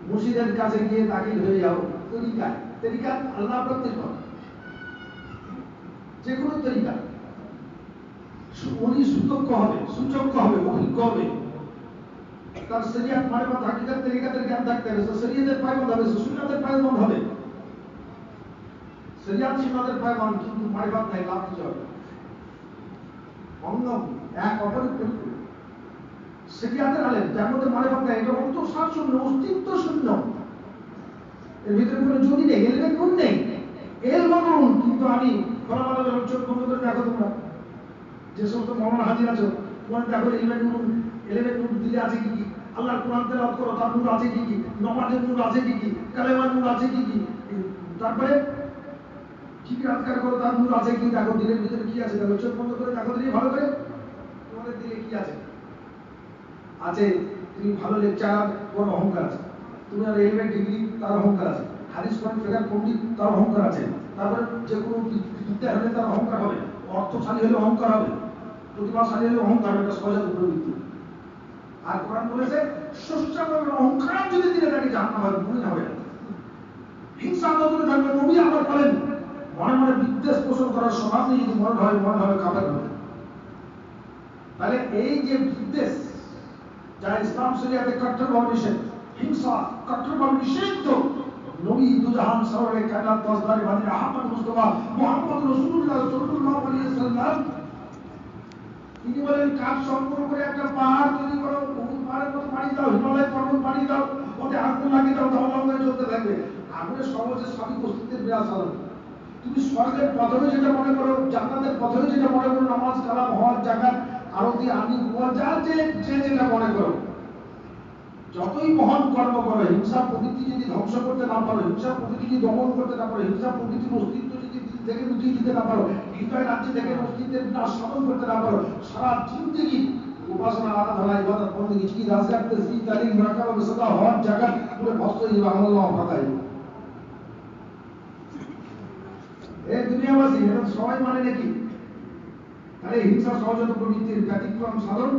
মুর্শিদের কাছে গিয়ে দাখিল হয়ে যাও তরিকা আল্লাহ প্রত্যেক যে কোনো তরিকা, উনি সুযোগ্য হবে, অভিজ্ঞ হবে, তার শরিয়াত মারিফাত হাকিকাত তরিকাতের জ্ঞান থাকতে হবে, শরিয়তের পায়বন্দ হবে, সুন্নাতের পায়বন্দ হবে। শরিয়াত সুন্নাতের পায়বন্দ, কিন্তু মারিফাত নাই, লাভ কিছু হবে অন্য এক অপরের পরিপূর্ণ। শরিয়াতের আলেম যার মধ্যে মারিফাত নাই, এটা অন্তঃসার শূন্য, অস্তিত্ব শূন্য, এর ভিতরে কোনো জ্যোতি নেই, এলিমেন্ট কোন নেই, এর মতন। কিন্তু আমি খোলামেলা চোখ বন্ধ করে দেখো, তোমরা যে সমস্ত মৌলানা হাজির আছো, তোমার দেখো এলিমেন্ট নূর দিলে আছে কি কি, আল্লাহর কোরআন তেলাওয়াত করো তার নূর আছে কি কি, নামাজের নূর আছে কি কি, কালেমার নূর আছে কি কি, তারপরে জিকির আজকার করো তার নূর আছে কি, দেখো দিলের ভিতরে কি আছে, দেখো চোখ বন্ধ করে দেখো দিলে ভালো করে তোমাদের দিলে কি আছে। তুমি ভালো লেকচার, তোমার অহংকার আছে, তুমি আর এলিমেন্ট ডিগ্রি, তার অহংকার আছে, হাদিস কোরআন ফিকার পণ্ডিত, তার অহংকার আছে, তারপরে যে কোনো বিদ্যা হলে তার অহংকার হবে, অর্থশালী হলে অহংকার হবে, প্রতিভাশালী হলে অহংকার হবে, এটা সহজাত প্রবৃত্তি। আর কোরআন বলেছে স্রষ্টার অহংকার যদি দিলে তাকে জাহান্নাম হবে, মুমিন হবে না। হিংসা যতটা থাকবে, নবী আবার বলেন মনে মনে বিদ্বেষ পোষণ করার স্বভাব নিয়ে যদি মনে হয় কাফের হবে। তাহলে এই যে বিদ্বেষ, যা ইসলাম শরিয়াতে কঠোরভাবে নিষেধ, হিংসা কঠোরভাবে নিষিদ্ধ, নবী দুজাহান সরওয়ারে কায়নাত তাজদারে বানি আহমদ মুস্তাফা মুহাম্মদ রাসূলুল্লাহ সাল্লাল্লাহু আলাইহি ওয়াসাল্লাম তিনি বলেন কাঠ সংগ্রহ করে একটা পাহাড় তৈরি করো, বহু পাহাড়ের মতো পানি দাও, হিমালয় পর্বত পানি দাও, ওতে আগুন লাগিয়ে দাও, ধাওয়া হয়ে চলতে থাকবে। আগুনের সর্বশেষ সবই বস্তুদের বিরাজ হবে। তুমি স্বর্গের প্রথমে যেটা মনে করো, জান্নাতের প্রথমে যেটা মনে করো, নামাজ কালাম হজ যাকাত আরতি আনি যা যেটা মনে করো, যতই মহান কর্ম করো, হিংসা প্রবৃত্তি যদি ধ্বংস করতে না পারো, হিংসা প্রবৃত্তি যদি দমন করতে না পারো, হিংসা প্রবৃত্তির অস্তিত্ব যদি থেকে উঠিয়ে দিতে না পারো, হৃদয় রাজ্য থেকে অস্তিত্বের বিনাশ সাধন করতে না পারো, সারা জিন্দেগি উপাসনা আরাধনা ইবাদত বন্দেগি কি রাজগার তাসবিহ তালিম মুরাকাবা মুসাল্লাহ হজ যাকাত পুরো ভস্ম হয়ে যাবে, আল্লাহ ফাঁকা হয়ে যাবে। এই দুনিয়াবাসী এখন সবাই মানে নাকি? তাহলে হিংসা সহজাত প্রবৃত্তির ব্যতিক্রম সাধন,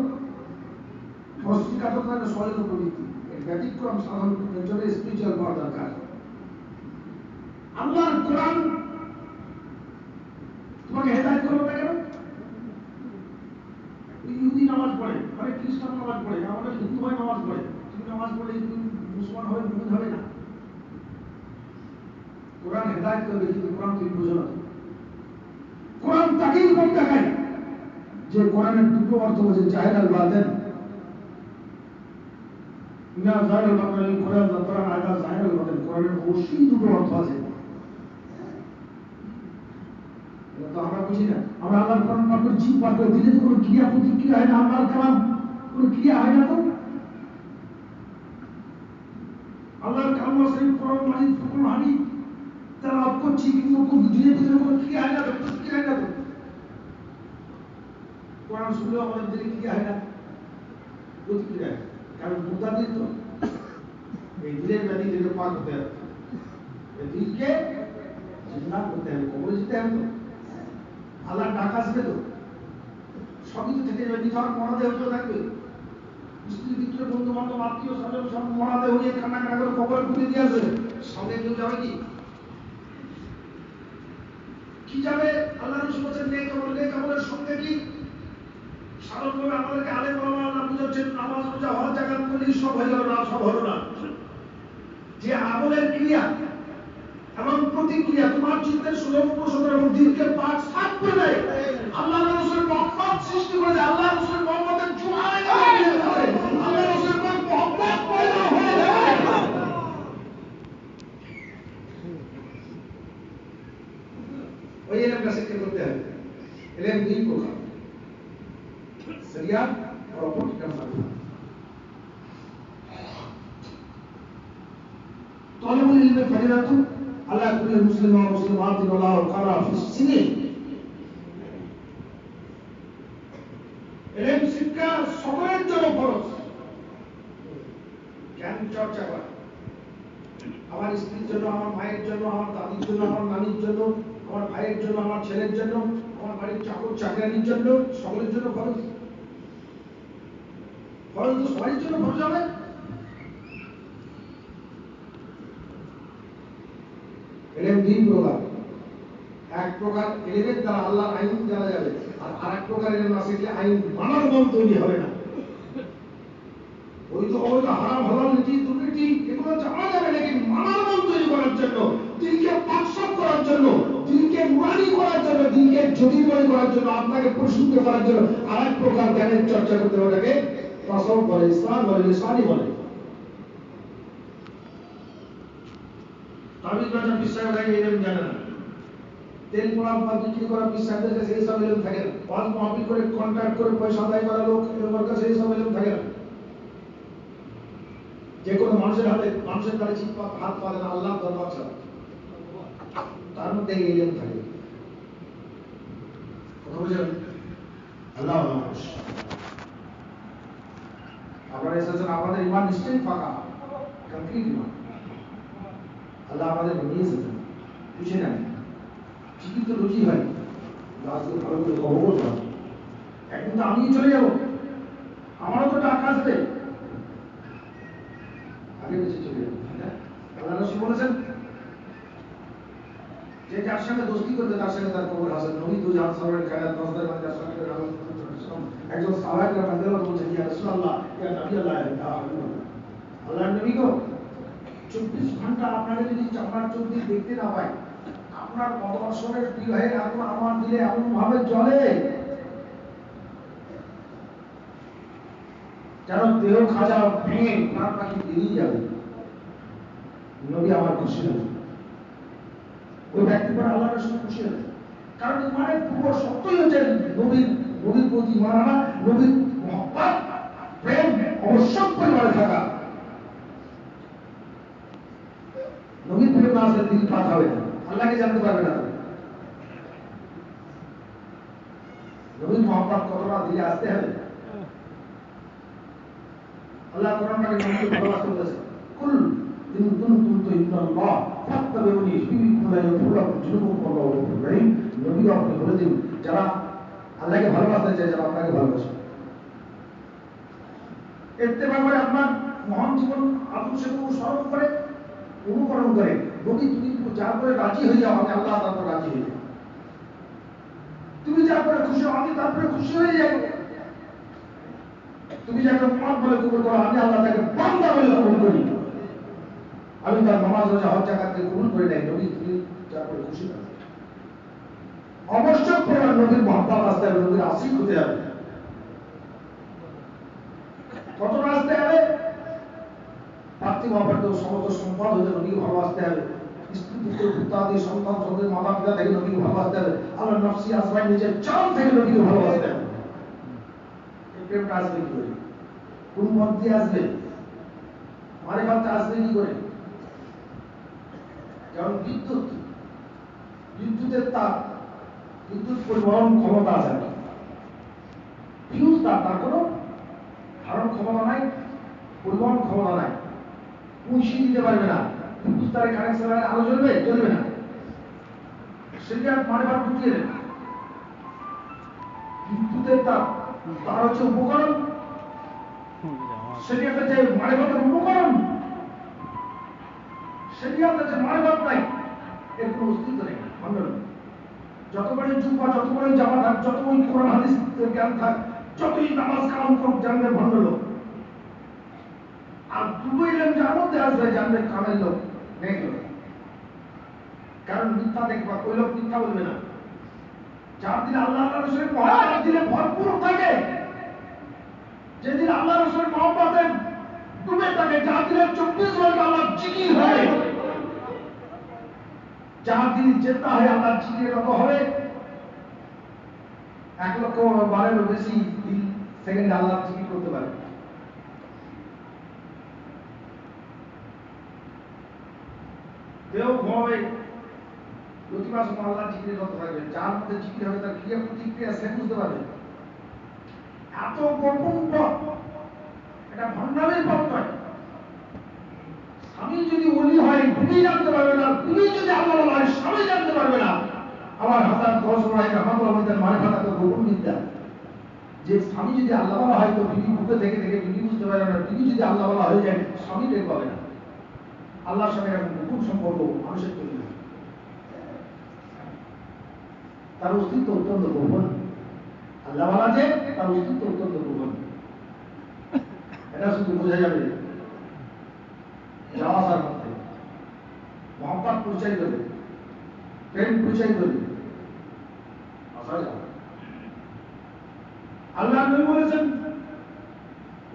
অস্বীকারতা সহজাত প্রবৃত্তি, এর ব্যতিক্রম সাধন জন্য স্পিরিচুয়াল পাওয়ার দরকার। আল্লাহর কোরআন তোমাকে হেদায়েত করবে না কেন? ইহুদি নামাজ পড়ে, মানে খ্রিস্টান নামাজ পড়ে, আমাদের হিন্দু ভাই নামাজ পড়ে, তুমি নামাজ পড়লে তুমি মুসলমান হবে, মুমিন হবে না। কোরআন হেদায়েত করবে, কিন্তু কোরআন তুমি বুঝো না। কোরআন তাকেই পথ দেখায় যে কোরআনের দুটো অর্থ বলছে জাহির আল বাতিন। ইন্না জাহির আল বাতিন কোরআন কোরআন আয়াত জাহির আল বাতিন, কোরআনের অবশ্যই দুটো অর্থ আছে। তো আমরা বুঝি না, আমরা আল্লাহর কোরআন পাঠ করে জিভ পাঠ করে দিলে তো কোনো ক্রিয়া প্রতিক্রিয়া হয় না, আল্লাহর কালাম কোনো ক্রিয়া হয় না। তো আল্লাহর কালাম শরীফ কোরআন মাজিদ ফুরকান হামিদ তেলাওয়াত করছি, কিন্তু দিলে ভিতরে কোনো ক্রিয়া হয় না, প্রতিক্রিয়া হয় না। তো কোরআন শুনলেও আমাদের দিলে ক্রিয়া হয় না, প্রতিক্রিয়া হয়, কারণ মুতাদির তো এই দিলের ব্যাধি থেকে পাক হতে হবে, এই দিলকে জিন্দা করতে হবে, কবরে যেতে হবে। তো আল্লাহ ডাক আসবে, তো সবই তো থেকে যাবে, নিথর মরা দেহ তো থাকবে, স্ত্রী পুত্র বন্ধু বান্ধব আত্মীয় স্বজন সব মরা দেহ নিয়ে কান্না করে কবরে পুঁতে দিয়ে আসবে, সঙ্গে কেউ যাবে কি যাবে? আল্লাহ রাসূল বলেছেন নেক আমলের সঙ্গে কি সাধারণভাবে আমাদেরকে আলেম ওলামা আল্লাহ বুঝাচ্ছেন নামাজ রোজা হজ জাকাত করলেই সব হয়ে গেল না, সব হলো না। যে আমলের ক্রিয়া এবং প্রতিক্রিয়া তোমার চিন্তার সুলভ প্রসন্ন এবং দিনকে পাক সাফ করে দেয়। আল্লাহ রাসূল মুহাম্মদ সৃষ্টি করে দেয়, আল্লাহ রাসূল মুহাম্মদের জুমায় আল্লাহ রাসূল মুহাম্মদ পয়দা হয়ে যায়। ওই এলাকা শিক্ষা করতে হবে। এলেম দুই প্রকার, শরিয়াত আর পলিটিক্যাল সায়েন্স। তলবুল ইলমে ফজিলাতুন আলা কুল্লি মুসলিম ওয়া মুসলিমাতিন ওয়া লাহু কারা ফি সিনিন। এলেম শিক্ষা সকলের জন্য ফরজ। জ্ঞান চর্চা করা আমার স্ত্রীর জন্য, আমার মায়ের জন্য, আমার দাদির জন্য, আমার নানির জন্য, আমার ভাইয়ের জন্য, আমার ছেলের জন্য, আমার বাড়ির চাকর চাকরানির জন্য, সকলের জন্য ফরজ। ফরজ তো সবার জন্য ফরজ হবে। এলেম দুই প্রকার, এক প্রকার এলেমের দ্বারা আল্লাহর আইন জানা যাবে, আর আরেক প্রকার এলেম আছে যে আইন মানার মন তৈরি হবে না। ওই তো অবৈধ হারাম হালাল নীতি দুর্নীতি এগুলো জানা যাবে, লেকিন মানার মন তৈরি করার জন্য, দিনকে পাকসাফ করার জন্য, দিনকে নুরানি করার জন্য, দিনকে জ্যোতির্ময় করার জন্য, আপনাকে প্রসিদ্ধ করার জন্য আরেক প্রকার জ্ঞানের চর্চা করতে হবে। ওটাকে তাসাউফ বলে, ইসলাম বলে, লিসানি বলে। তাবিজ বাজা বিশ্বাস লাগে এলেম জানে না, তেল পোড়া বিক্রি করা বিশ্বাসের কাছে এই সব এলেম থাকে না, ওয়াজ মাহফিল করে কন্ট্রাক্ট করে পয়সা আদায় করা লোক এর কাছে এই সব এলেম থাকে না। যে কোনো মানুষের হাতে, মানুষের কাছে হাত পাবে না আল্লাহ দরবার ছাড়া, তার মধ্যে এই এলেম থাকে। কথা বুঝলেন? আল্লাহ মানুষ আপনারা এসেছেন, আমাদের ইমান নিশ্চয়ই ফাঁকা, কমপ্লিট ইমান। আল্লাহ আমাদের নিয়ে এসেছেন, বুঝে নেন ঠিকই তো রুচি হয়, আজকে ভালো করে খবর হয়, একদিন তো আমি চলে যাবো, আমারও তো টাকা আসবে, আগে বেশি চলে যাবো। আল্লাহ রাসূল বলেছেন যে যার সঙ্গে দোস্তি করবে তার সঙ্গে তার কবর হাসিল। নবী তো জাহান সাগরের কায়াত নজদের মধ্যে যার সঙ্গে একজন সাহাবায়ে রাদিয়াল্লাহু আনহু বলছেন, ইয়া রাসূলুল্লাহ, ইয়া নবী আল্লাহ, আল্লাহর নবী গো, 24 ঘন্টা আপনাকে যদি চামড়ার চোখ দিয়ে দেখতে না পাই, আপনার মদর্শনের বিবাহের আগুন আমার দিলে এমন ভাবে জ্বলে যেন দেহ খাজা ভেঙে প্রাণ পাখি বেরিয়ে যাবে। নবী আমার খুশি হলেন, ওই ব্যক্তি পরে আল্লাহ রাসূল খুশি হলেন, কারণ ইমানের পূর্ব সত্যই হচ্ছে নবীর প্রতি ইমান আনা, নবীর মহব্বত প্রেম অবশ্যক পরিমাণে থাকা। নবীর প্রেম না আসলে দিল পাক হবে না, আল্লাহকে জানতে পারবে না। নবীর মহব্বত কতটা দিলে আসতে হবে। আল্লাহ কোরআন পাকে নবীকে ভালোবাসতে বলেছে, কুল ইন কুনতুম তুহিব্বুনাল্লাহ ফাত্তাবিউনি ইউহিব্বুকুম লা ইয়াগফিরুলাকুম যুনুবাকুম ওয়াল্লাহু গফুরুর রহিম। নবী আপনি বলে দিন, যারা আল্লাহকে ভালোবাসতে চায়, যারা আপনাকে ভালোবাসে, ইত্তেবা করে, আপনার মহান জীবন আদর্শকে অনুসরণ করে, অনুকরণ করে, নবী তুমি যা করে রাজি হয়ে যাও, আমি আল্লাহ তারপর রাজি হয়ে যাই। তুমি যা করে খুশি হও, আমি তারপরে খুশি হয়ে যাই। তুমি যাকে মত বলে কবুল করো, আমি আল্লাহ তাকে বান্দা বলে কবুল করি। আমি তার নামাজ রোজা হজ যাকাতকে কবুল করে নেই। নবী তুমি যা করে খুশি হও। অবশ্যই পরিমাণ নবীর মহব্বত আসতে হবে, নবীর আশিক হতে হবে। কতটা আসতে হবে? পার্থিব অপার্থিব সমস্ত সম্পদ হতে নবীকে ভালোবাসতে হবে, স্ত্রী পুত্র পুত্রাদি সন্তান সন্তান মাতা পিতা থেকে নবীকে ভালোবাসতে হবে, আল্লাহ নফসি আসমাই নিজের চাঁদ থেকে নবীকে ভালোবাসতে হবে। এই প্রেমটা আসবে কি করে? কোন পথ দিয়ে আসবে? মারিফাতটা আসবে কি করে? যেমন বিদ্যুতের তার, বিদ্যুৎ পরিবহন ক্ষমতা আছে না, ফিউজ তার কোনো ধারণ ক্ষমতা নাই, পরিবহন ক্ষমতা নাই, পুঁছি দিতে পারবে না, বিদ্যুৎ তারে কানেকশন আলো জ্বলবে জ্বলবে না, সেটা মারিফাত ঢুকিয়ে দেবে। বিদ্যুতের তার হচ্ছে উপকরণ, সেটি একটা যে মারিফাতের উপকরণ, সেটি আপনার যে মারিফাত নাই, এর কোনো অস্তিত্ব নেই। যত বড় জুব্বা, যত বড় জামা থাক, যত বড় কোরআন হাদিস জ্ঞান থাক, যতই নামাজ কালাম করুক, জানবে ভণ্ড লোক। আর দুটো ইলেম যার মধ্যে আসবে, জানবে কামের লোক, নেক লোক। কারণ মিথ্যা দেখবা, ওই লোক মিথ্যা বলবে না। যার দিন আল্লাহ রসুলের মহব্বত দিলে ভরপুর থাকে, যেদিন আল্লাহ রসুলের মহব্বতে ডুবে থাকে, যার দিনের 24 ঘন্টা আল্লাহ জিকির হয়, যার দিন যেতে হয় আল্লাহ জিকির কত হবে, 1,00,000 বারেরও বেশি দিন সেকেন্ডে আল্লাহ জিকির করতে পারে। দেহ ঘুমাবে, প্রতিমা সময় আল্লাহ জিকির করতে পারবে, যার মধ্যে জিকির হবে তার ক্রিয়া প্রতিক্রিয়া সে বুঝতে পারবে। এত গোপন পথ, এটা ভণ্ডামের পথ নয়। স্বামী যদি ওলি হয়, তুমি জানতে পারবে না, তুমি যদি আল্লাহ হয়, স্বামী জানতে পারবে না। আমার হাজার 10 রায় রহমতুল্লাহ মারিফাত এত গোপন বিদ্যা, যে স্বামী যদি আল্লাহ হয় তো বিবি বুকে থেকে থেকে বিবি বুঝতে পারবে না, বিবি যদি আল্লাহ হয়ে যায় স্বামী টের পাবে না। আল্লাহর সঙ্গে এরকম গোপন সম্পর্ক মানুষের তৈরি হয়, তার অস্তিত্ব অত্যন্ত গোপন। আল্লাহ যে তার অস্তিত্ব অত্যন্ত গোপন, এটা শুধু বোঝা যাবে যাওয়ার মধ্যে। মহব্বত পরিচয় দেবে, প্রেম পরিচয় দেবে, আসা যাবে। আল্লাহ নবী বলেছেন,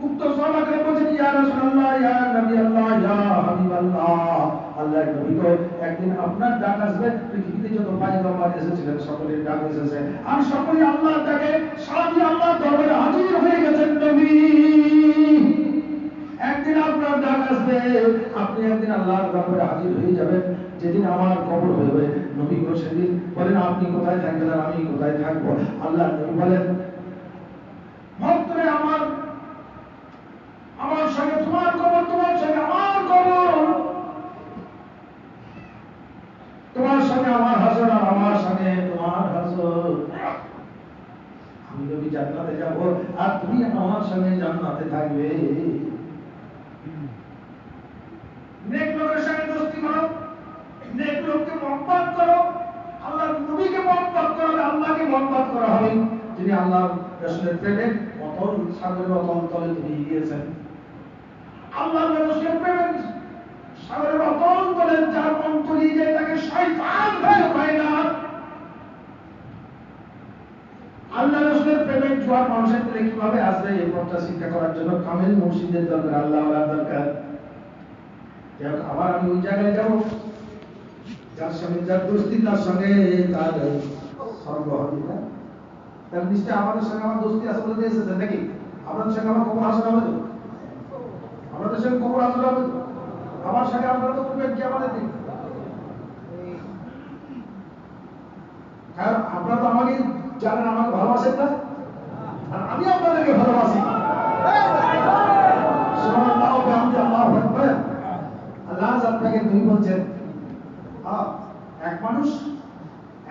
উক্ত সাহাবাকে বলেছেন, ইয়া রাসূলুল্লাহ, ইয়া নবী আল্লাহ, ইয়া হাবিবাল্লাহ, আল্লাহর নবী গো, একদিন আপনার ডাক আসবে, পৃথিবীতে যত পয়গম্বর এসেছিলেন সকলের ডাক এসেছে, আর সকলেই আল্লাহর ডাকে সাড়া দিয়ে আল্লাহর দরবারে হাজির হয়ে গেছেন। নবী, একদিন আপনার ডাক আসবে, আপনি একদিন আল্লাহর দরবারে হাজির হয়ে যাবেন, যেদিন আমার কবর হবে। নবী গো, সেদিন বলেন আপনি কোথায় থাকবেন আর আমি কোথায় থাকবো? আল্লাহ নবী বলেন, ভক্তরে আমার, আমার সঙ্গে তোমার কবর, তোমার সঙ্গে আমার কবর, তোমার সঙ্গে আমার হাসর আর আমার সঙ্গে তোমার হাসর। আমি নবী জান্নাতে যাব আর তুমি আমার সঙ্গে জান্নাতে থাকবে। নেক লোকের সঙ্গে দোস্তি করো, নেক লোককে মহব্বত করো, আল্লাহর নবীকে মহব্বত করো, আল্লাহকে মহব্বত করা হবে। যিনি আল্লাহ রাসূলের প্রেমে অতল সাগরের অতল তলে তুমি গিয়েছেন, আল্লাহ রাসূলের প্রেমে সাগরের অতল তলে যার মন তলিয়ে যায় তাকে শয়তান ভয় পায় না। আল্লাহ রাসূলের প্রেমে জোয়ার মানুষের দিলে কিভাবে আসবে, এই পথটা শিক্ষা করার জন্য কামেল মুর্শিদের দরকার, আল্লাহ দরকার। আবার আমি ওই জায়গায় যাবো যার সঙ্গে যার দোস্তি, তার সঙ্গে তার স্বর্গ হবে না। তার নিশ্চয় আমাদের সঙ্গে আমার দোস্তি আছে বলে এসেছে নাকি? আপনাদের সঙ্গে আমার কবর হাসর হবে তো? আপনাদের সঙ্গে কবর হাসর হবে তো? আমার সঙ্গে আপনারা তো করবেন কি আমাদের দিন? কারণ আপনারা তো আমাকে জানেন, আমাকে ভালোবাসেন না, আর আমি আপনাদেরকে ভালোবাসি। সুবহানাল্লাহ ওয়া বিহামদিহি, আল্লাহু আকবার। আল্লাহ আপনাকে দুই বলছেন, এক মানুষ,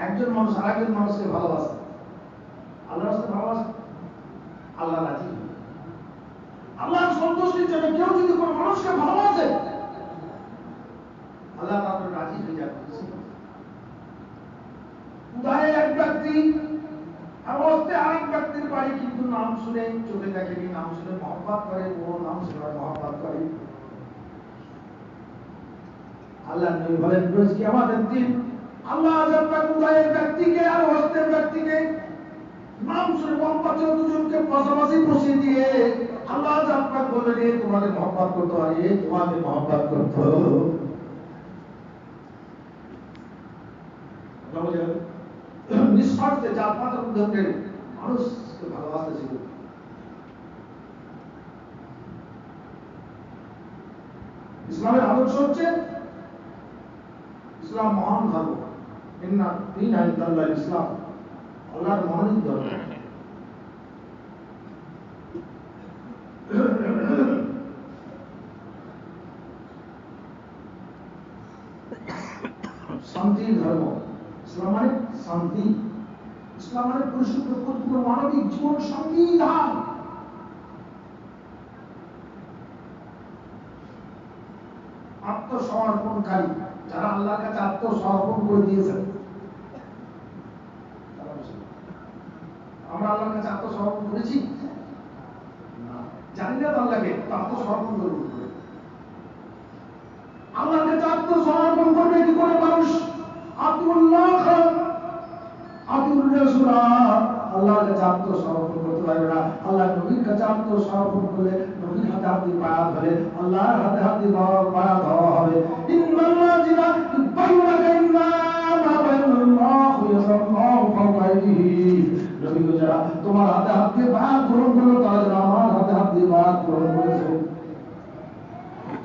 একজন মানুষ আরেকজন মানুষকে ভালোবাসে, আল্লাহর সাথে ভালোবাসে, আল্লাহ রাজি। আল্লাহর সন্তুষ্টির জন্য কেউ যদি কোনো মানুষকে ভালোবাসে, আল্লাহ তার রাজি হয়ে যাবে। উদাহরণে এক ব্যক্তি অবস্থায় আরেক ব্যক্তির বাড়ি, কিন্তু নাম শুনে চোখে দেখেনি, নাম শুনে মহব্বত করে, ও নাম শুনে মহব্বত করে। আল্লাহ নবী বলেন, রোজ কিয়ামতের দিন আল্লাহ আযাব উদয়ের ব্যক্তিকে আর হস্তের ব্যক্তিকে নাম শুনে মোহাম্মদ দুজনকে পাশাপাশি বসিয়ে দিয়ে আল্লাহ আযাব বললেন তোমাদের মহব্বত করতে পারি তোমাকে মহব্বত করতো নিঃস্বার্থে জাত পাতের মধ্যে মানুষকে ভালোবাসতে ছিল। ইসলামের আদর্শ হচ্ছে ইসলাম মহান ধর্ম, ইন্না দীনা ইনদাল্লাহ ইসলাম, আল্লাহর মনোনীত ধর্ম। শান্তির ধর্ম ইসলাম মানে শান্তি, ইসলাম মানে পরিশুদ্ধ মানবিক জীবন সংবিধান। আত্মসমর্পণকারী যারা আল্লাহর কাছে আত্মসমর্পণ করে দিয়েছেন, আমরা আল্লাহর কাছে আত্মসমর্পণ করেছি জানি না, তো আল্লাহকে আত্মসমর্পণ করব আল্লাহর কাছে আত্মসমর্পণ করবে কি করে মানুষ? আতিউল্লাহ আতিউর রাসূল, আল্লাহর কাছে আত্মসমর্পণ করতে পারবে না। আল্লাহ নবীর কাছে আত্মসমর্পণ করলে নবীর হাতে হাত দিয়ে পায়া ধরে আল্লাহর হাতে হাত দিয়ে পায়া দেওয়া হবে। ইন্নাল্লাযিনা ইউবাইয়ুনাকা ইন্নামা বাইনাল্লাহি ওয়াসাল্লাহু ফাওয়াইহি, নবী গো যারা তোমার হাতে হাত দিয়ে পায়া গ্রহণ করলো তারা যেন আমার হাতে হাত দিয়ে পায়া গ্রহণ করেছে।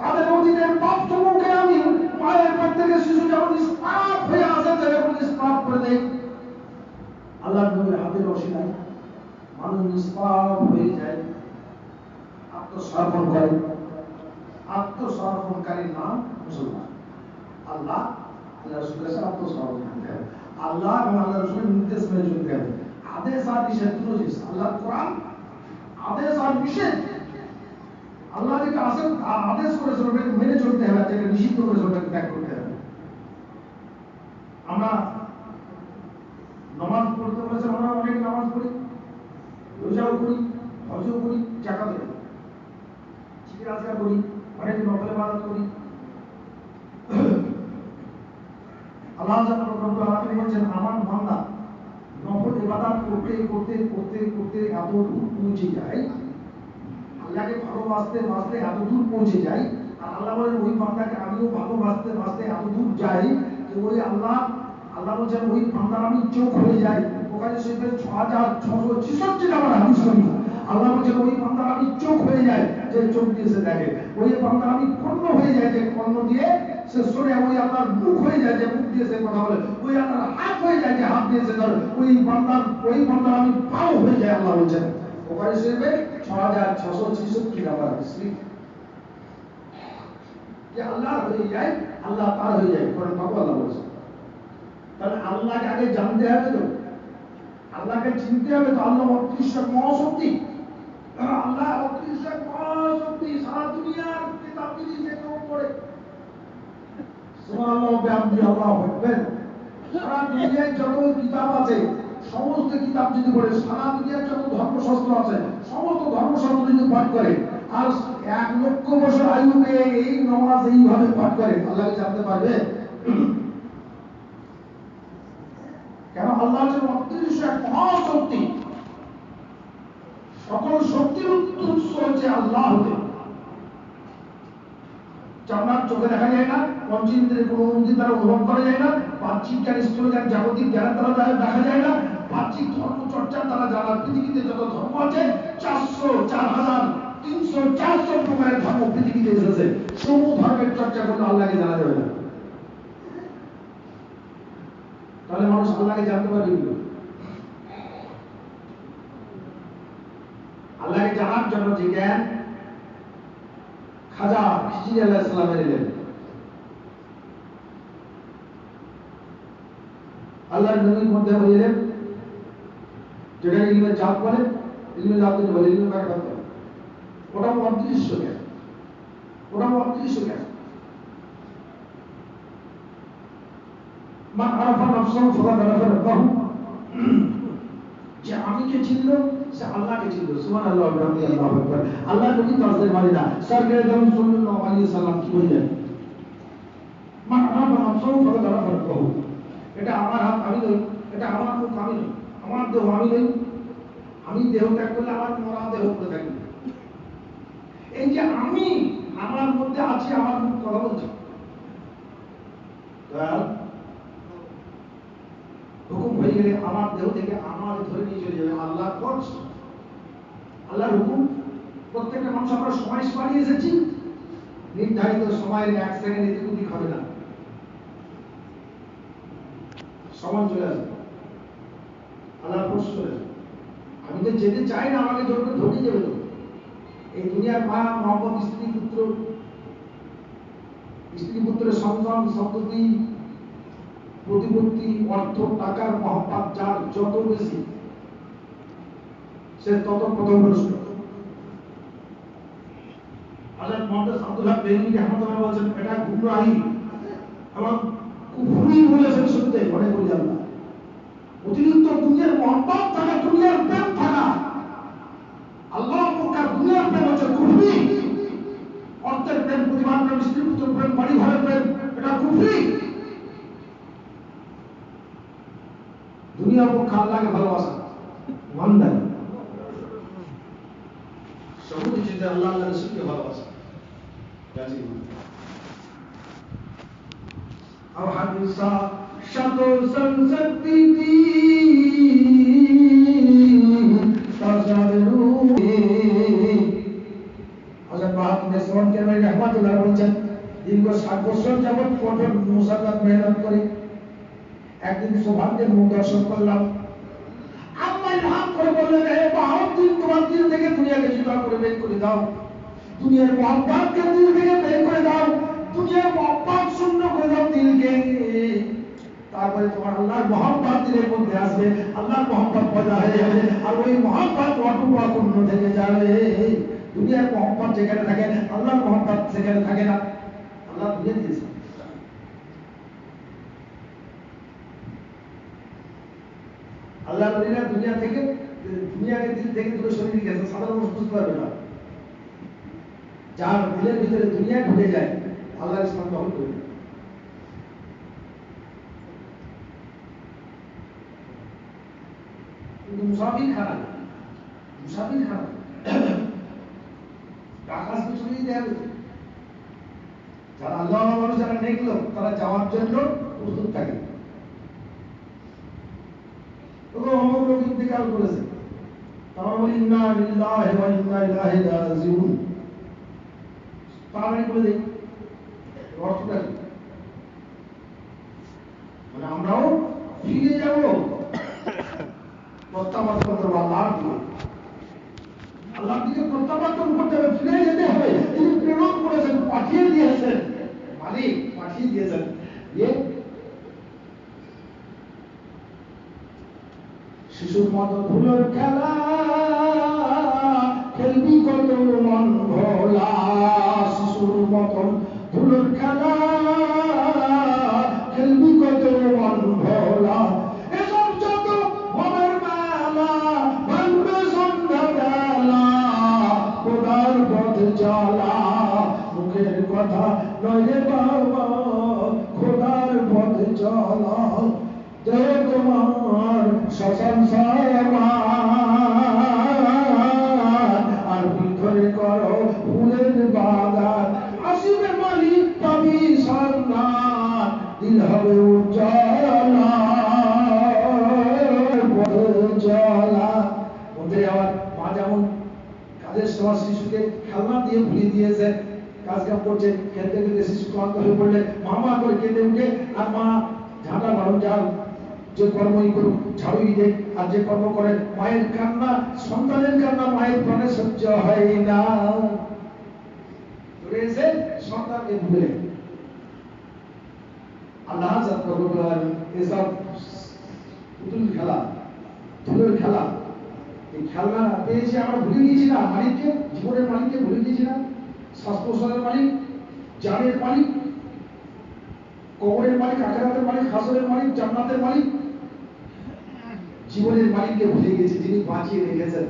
তাদের অধীনের পাপসমূহকে আমি মায়ের পেট থেকে শিশু যেমন নিষ্পাপ হয়ে আসে যেমন নিষ্পাপ করে দেয়, আল্লাহ নবীর হাতের ওসিলায় মানুষ নিষ্পাপ হয়ে যায়, আত্মসমর্পণ করে। আত্মসমর্পণকারীর নাম মুসলমান। আল্লাহ আল্লাহ রাসূলের কাছে আত্মসমর্পণ করতে হবে, আল্লাহ এবং আল্লাহ রাসূলের নির্দেশ মেনে চলতে হবে। আদেশ আর নিষেধ দুটো জিনিস, আল্লাহর কোরআন আদেশ আর নিষেধ। আল্লাহ যেটা আদেশ করেছে ওটাকে মেনে চলতে হবে, যেটা নিষিদ্ধ করেছে ওটাকে ত্যাগ করতে হবে। আমরা নামাজ পড়তে বলেছে, আমরা অনেক নামাজ পড়ি, রোজাও করি, হজও করি, জাকাত দেই, জিকির আজকার করি, অনেক নফল ইবাদত করি। আল্লাহ রব্বুল আলামিন বলেছেন আমার বান্দা নফল ইবাদত করতে করতে করতে করতে এত দূর পৌঁছে যায়, আল্লাহকে ভালোবাসতে বাসতে এত দূর পৌঁছে যায়, আর আল্লাহ বলেন ওই বান্দাকে আমিও ভালোবাসতে বাসতে এত দূর যাই যে ওই আল্লাহ বলছেন ওই বান্দার আমি চোখ হয়ে যাই। ওখানে শরীফে 6666 নাম্বার হাদিস শরীফ, আল্লাহ বলছেন ওই বান্দার আমি চোখ হয়ে যাই যে চোখ দিয়ে সে দেখে, ওই বান্দার আমি কর্ণ হয়ে যায় যে কর্ণ দিয়ে সে শোনে, ওই আল্লাহর মুখ হয়ে যায় যে মুখ দিয়ে সে কথা বলে, ওই আল্লাহর হাত হয়ে যায় যে হাত দিয়ে সে ধরে, ওই বান্দার আমি পাও হয়ে যায়। আল্লাহ বলছেন ওখানে শরীফে 6666 নাম্বার হাদিস যে আল্লাহর হয়ে যায়, আল্লাহ তার হয়ে যায়, কোরআন পাক আল্লাহ বলছেন। তাহলে আল্লাহকে আগে জানতে হবে, তো আল্লাহকে চিনতে হবে, তো আল্লাহ অদৃশ্য মহাশক্তি, আল্লাহ অদৃশ্য মহাশক্তি, সারা দুনিয়ার কিতাব যদি যে কেউ পড়ে সুবহানাল্লাহ বিহামদি আল্লাহু আকবার, সারা দুনিয়ায় যত কিতাব আছে সমস্ত কিতাব যদি পড়ে, সারা দুনিয়ার যত ধর্মশাস্ত্র আছে সমস্ত ধর্মশাস্ত্র যদি পাঠ করে, আর 1 লক্ষ বছর আয়ুকে এই নামাজ এইভাবে পাঠ করে, আল্লাহকে জানতে পারবে? কেন? আল্লাহ হচ্ছেন অদৃশ্য এক মহাশক্তি, সকল শক্তির উৎস হচ্ছে আল্লাহ হতে। আপনার চোখে দেখা যায় না, পঞ্চেন্দ্রিয়ের কোন অনুভূতি দ্বারা অনুভব করা যায় না, বাহ্যিক জ্ঞান স্থূল জ্ঞান জাগতিক জ্ঞানের দ্বারা দেখা যায় না, বাহ্যিক ধর্ম চর্চার দ্বারা যারা পৃথিবীতে যত ধর্ম আছে 400 প্রকারের ধর্ম পৃথিবীতে এসেছে, সমূহ ধর্মের চর্চা করলে আল্লাহকে জানা যাবে না। তাহলে মানুষ আল্লাহকে জানতে পারবে কি? আল্লাহকে জানার জন্য যে জ্ঞান খাজা খিজির আলাইহিস সালামের এলেন, আল্লাহর নবীর মধ্যে হইলেন, যেটা ইলমে জাত বলে, ইলমে জাত বলে, ইলমে মারিফাত বলে, ওটা অদৃশ্য জ্ঞান, ওটা অদৃশ্য জ্ঞান। মান আরাফা নাফসাহু ফাকাদ আরাফা রাব্বাহু, যে আমি কে চিনল সে আল্লাহকে চিনল। সুবহানাল্লাহ ওয়া বিহামদিহি আল্লাহু আকবার। আল্লাহ নবী তাফসীর মারিনা সরকারে যেমন সাল্লাল্লাহু আলাইহি সাল্লাম কি বললেন, মান আরাফা নাফসাহু ফাকাদ আরাফা রাব্বাহু, এটা আমার হাত আমি নই, এটা আমার মুখ আমি নই, আমার দেহ আমি নই, আমি দেহ ত্যাগ করলে আমার মরা দেহ করে থাকি। এই যে আমি আমার মধ্যে আছি, আমার মুখ কথা বলছি, হুকুম হয়ে গেলে আমার দেহ থেকে আমার ধরে নিয়ে চলে যাবে আল্লাহ কোর্স। আল্লাহর হুকুম প্রত্যেকটা মানুষ আমরা সময় সীমা এসেছি, নির্ধারিত সময়ের 1 সেকেন্ড এদিক ওদিক হবে না, সময় চলে আসবে, আল্লাহর কোর্স চলে আসবে। আমি তো যেতে চাই না, আমাকে জোর করে ধরিয়ে দেবে। তো এই দুনিয়ার মা মহব্বত, স্ত্রী পুত্রের সন্তান সন্ততি প্রতিপত্তি অর্থ টাকার মহব্বত যার যত বেশি, সে তত পথভ্রষ্ট। হযরত মুহাম্মদ আব্দুল্লাহ বেনি রাহমাতুল্লাহ বলেছেন এটা গুমরাহি এবং কুফরি বলেছেন শুনতে মনে করি আমরা। অতিরিক্ত দুনিয়ার মহব্বত থাকা, দুনিয়ার প্রেম থাকা, আল্লাহ মুখার দুনিয়ার প্রেম হচ্ছে কুফরি। অর্থের প্রেম, প্রতিভার প্রেম, স্ত্রী পুত্র প্রেম, বাড়ি ঘরের প্রেম, এটা কুফরি। দুনিয়া মুখা আল্লাহকে ভালোবাসা মানবেন, সবুজ চিন্তা আল্লাহ আল্লাহ রসুলকে ভালোবাসা রাজি আর হাদিসা শত সংসদ বিবি তাজারু। হযরত মাহমুদ ইসলাম কেরামী রাহমাতুল্লাহ বলেন দীর্ঘ 7 বছর যাবত কঠোর মুসাদ্দাত মেহনত করে একদিন সৌভাগ্যের মুখ দর্শন করলাম। আল্লাহ হাত করে বললেন, হে বাহাউদ্দিন, তোমার দিল থেকে দুনিয়াকে জুদা করে বের করে দাও, দুনিয়ার মহব্বতকে দিল থেকে বের করে দাও, দুনিয়ার মহব্বত শূন্য করে দাও দিলকে। তারপরে তোমার আল্লাহর মহব্বত দিলের মধ্যে আসবে, আল্লাহর মহব্বত পয়দা হয়ে যাবে, আর ওই মহব্বত অটুট অপূর্ণ থেকে যাবে। দুনিয়ার মহব্বত যেখানে থাকে, আল্লাহর মহব্বত সেখানে থাকে না। আল্লাহ বুঝিয়ে দিয়েছে। আল্লাহ নবীরা দুনিয়াকে দিল থেকে দূরে সরিয়ে গেছে, সাধারণ মানুষ বুঝতে পারবে না। যার দিলের ভিতরে দুনিয়া ঢুকে যায়, আল্লাহর ইসলাম দখল করে দেয়। কিন্তু মুসাফির খারাপ, আকাশ পিছনে দিতে হবে। যারা আল্লাহ মানুষ, যারা নেক লোক, তারা যাওয়ার জন্য প্রস্তুত থাকে। অমর লোক ইন্তেকাল করেছে, তারা বলি ইন্না লিল্লাহি ওয়া ইন্না ইলাইহি রাজিউন। তাড়াতাড়ি বলে দেই অর্থটা কি, মানে আমরাও ফিরে যাব, প্রত্যাবর্তন করবো আল্লাহর দিকে প্রত্যাবর্তন করতে হবে, ফিরে যেতে হবে। তিনি প্রেরণ করেছেন, পাঠিয়ে দিয়েছেন, মালিক পাঠিয়ে দিয়েছেন। শিশুর মতো ধুলোর খেলা খেলবি কত মন ভোলা, শিশুর মতন ধুলোর খেলা খেলবি কত মন ভোলা। এসব যত মনের মেলা ভাঙবে সন্ধ্যা বেলা, খোদার পথ চলা মুখের কথা নয় রে বাবা, খোদার পথ চলা। জয় তোমার শ্মশান আর ভিতরে করো ফুলের বাগান, আসিবে মালিক পাবি সন্ধান, দিল হবে উজ্জ্বলা চলা। বলতে যাওয়ার মা যেমন কাজের সময় শিশুকে খেলনা দিয়ে ভুলিয়ে দিয়েছে, কাজ কাম করছে, খেলতে খেলতে শিশু ক্লান্ত হয়ে পড়লে মামা করে কেঁদে উঠে, আর মা ঝাঁটা বারণ যাও, যে কর্মই করুক ঝাড়ুই দেখ, আর যে কর্ম করে মায়ের কান্না, সন্তানের কান্না মায়ের প্রাণে সহ্য হয় না। এসে সন্তানকে ভুলে আল্লাহ এসব পুতুল খেলা, ধুলোর খেলা, এই খেলনা পেয়েছে আমরা ভুলে গিয়েছি না মালিককে, জীবনের মালিককে ভুলে গিয়েছি না। শ্বাস প্রশ্বাসের মালিক, জানের মালিক, কবরের মালিক, আখিরাতের মালিক, হাসরের মালিক, জান্নাতের মালিক, জীবনের মালিককে ভুলে গেছি, যিনি বাঁচিয়ে রেখেছেন,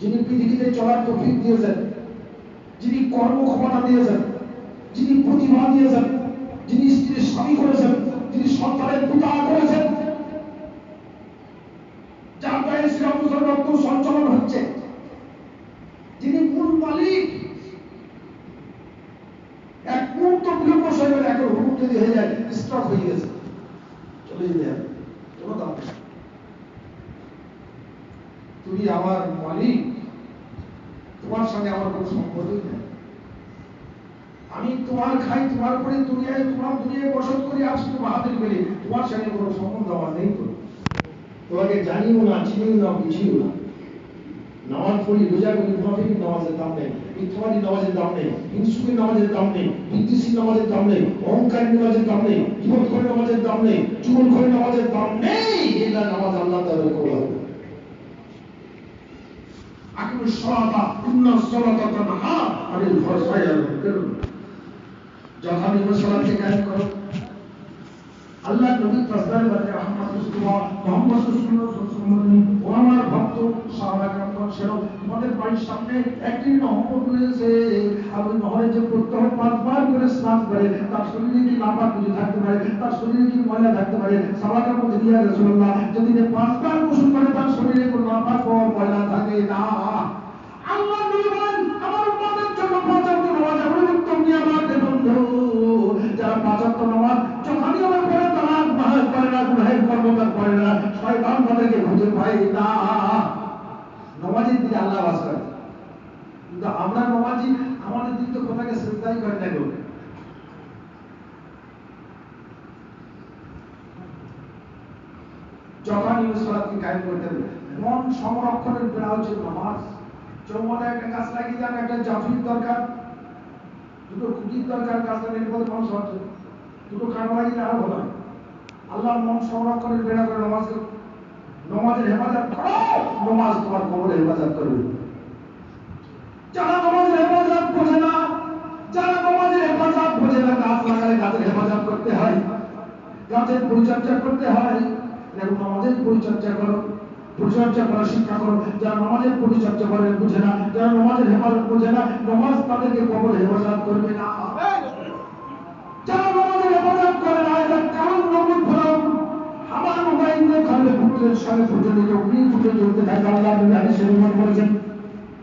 যিনি পৃথিবীতে চলার তৌফিক দিয়েছেন, যিনি কর্মক্ষমতা দিয়েছেন, যিনি প্রতিভা দিয়েছেন, যিনি স্ত্রীর স্বামী করেছেন, যিনি সন্তানের পিতা করেছেন, যার গায়ে শ্রীরামচন্দ্র রক্ত সঞ্চালন হচ্ছে, যিনি মূল মালিক, এক মুহূর্ত বিলম্ব সঙ্গে এখন হুকুম যদি হয়ে যায় স্ট্রক হয়ে গেছে, চলে যেতে হবে, কোনো দাম নেই। তুমি আমার মালিক, তোমার সঙ্গে আমার কোনো সম্পর্কই নেই। আমি তোমার খাই, তোমার উপরে দুনিয়ায়, তোমার দুনিয়ায় বসত করি, আর শুধু বাহাদুরি করি, তোমার সঙ্গে কোনো সম্বন্ধ আমার নেই। তো তোমাকে জানিও না, চিনিও না, বুঝিও না। নামাজ পড়ি, রোজা করি, মুনাফিকের নামাজের দাম নেই, মিথ্যাবাদী নামাজের দাম নেই, হিংসুকের নামাজের দাম নেই, বিদ্বেষী নামাজের দাম নেই, অহংকারী নামাজের দাম নেই, বিপদ করে নামাজের দাম নেই, চুগল করে নামাজের দাম নেই। এটা নামাজ আল্লাহ তাআলা কবুল হবে। আকিমুস সালাতা ইন্নাস সালাতা তানহা আনিল ফাহশাই ওয়াল মুনকার। যথাযথ সালাতকে কায়েম করো। আল্লাহ নবী তাসবিহ বলে মুহাম্মদ মুস্তাফা মুহাম্মদ সাল্লাল্লাহু ও আমার ভক্ত সাহাবা کرام ছেড়ো, তোমাদের বাড়ির সামনে একটি নহর রয়েছে, আর ওই নহরে যে প্রত্যহ 5 বার করে স্নান করে, তার শরীরে কি নাপাক কিছু থাকতে পারে, তার শরীরে কি ময়লা থাকতে পারে? সাহাবারা বলতে ইয়া রাসূলুল্লাহ, যদি 5 বার গোসল করে তার শরীরে কোনো নাপাক ও ময়লা থাকে না। আল্লাহ নবী বলেন আমার উম্মতের জন্য 5 ওয়াক্ত নামাজ এমন উত্তম নিয়ামত বন্ধু, যারা 5 ওয়াক্ত নামাজ যখনই আমরা পড়ে তারা নামাজ পড়ে না, গুনাহের কর্মকার করে না, শয়তান তাদেরকে খুঁজে পায় না। নামাজের দিকে আল্লাহ বাস করে, কিন্তু আমরা নামাজি আমাদের দিক তো কোথাকে শ্রদ্ধাই করে না। কেউ যখনই সালাতকে কায়েম করতে হবে, মন সংরক্ষণের বেড়া হচ্ছে নামাজ। চৌমাথায় একটা গাছ লাগিয়ে যান, একটা জাফির দরকার, দুটো খুঁটির দরকার, গাছটা নেই বলে মানুষ হচ্ছে, দুটো কান লাগিয়ে আরো ভালো হয়। আল্লাহ মন সংরক্ষণের বেড়া করে নামাজ, নামাজের হেফাজত করো, নামাজ তোমার কবরের হেফাজত করবে। যারা নামাজের হেফাজত বোঝে না, যারা নামাজের হেফাজত বোঝে না, গাছ লাগালে গাছের হেফাজত করতে হয়, গাছের পরিচর্যা করতে হয়। দেখো নামাজের পরিচর্যা করো, পরিচর্যা করা শিক্ষা করো। যারা নামাজের পরিচর্যা করে বুঝে না, যারা নামাজের হেফাজত বোঝে না, নামাজ তাদেরকে কবরের হেফাজত করবে না। যারা নামাজের হেফাজত করে না, এরা কারণ নবুল ফরম আমার মোবাইল দিয়ে খালে পুত্রের সঙ্গে প্রচলিত উনি ফুটে চলতে থাকে। আল্লাহ নবী হাদিসে বলেছেন,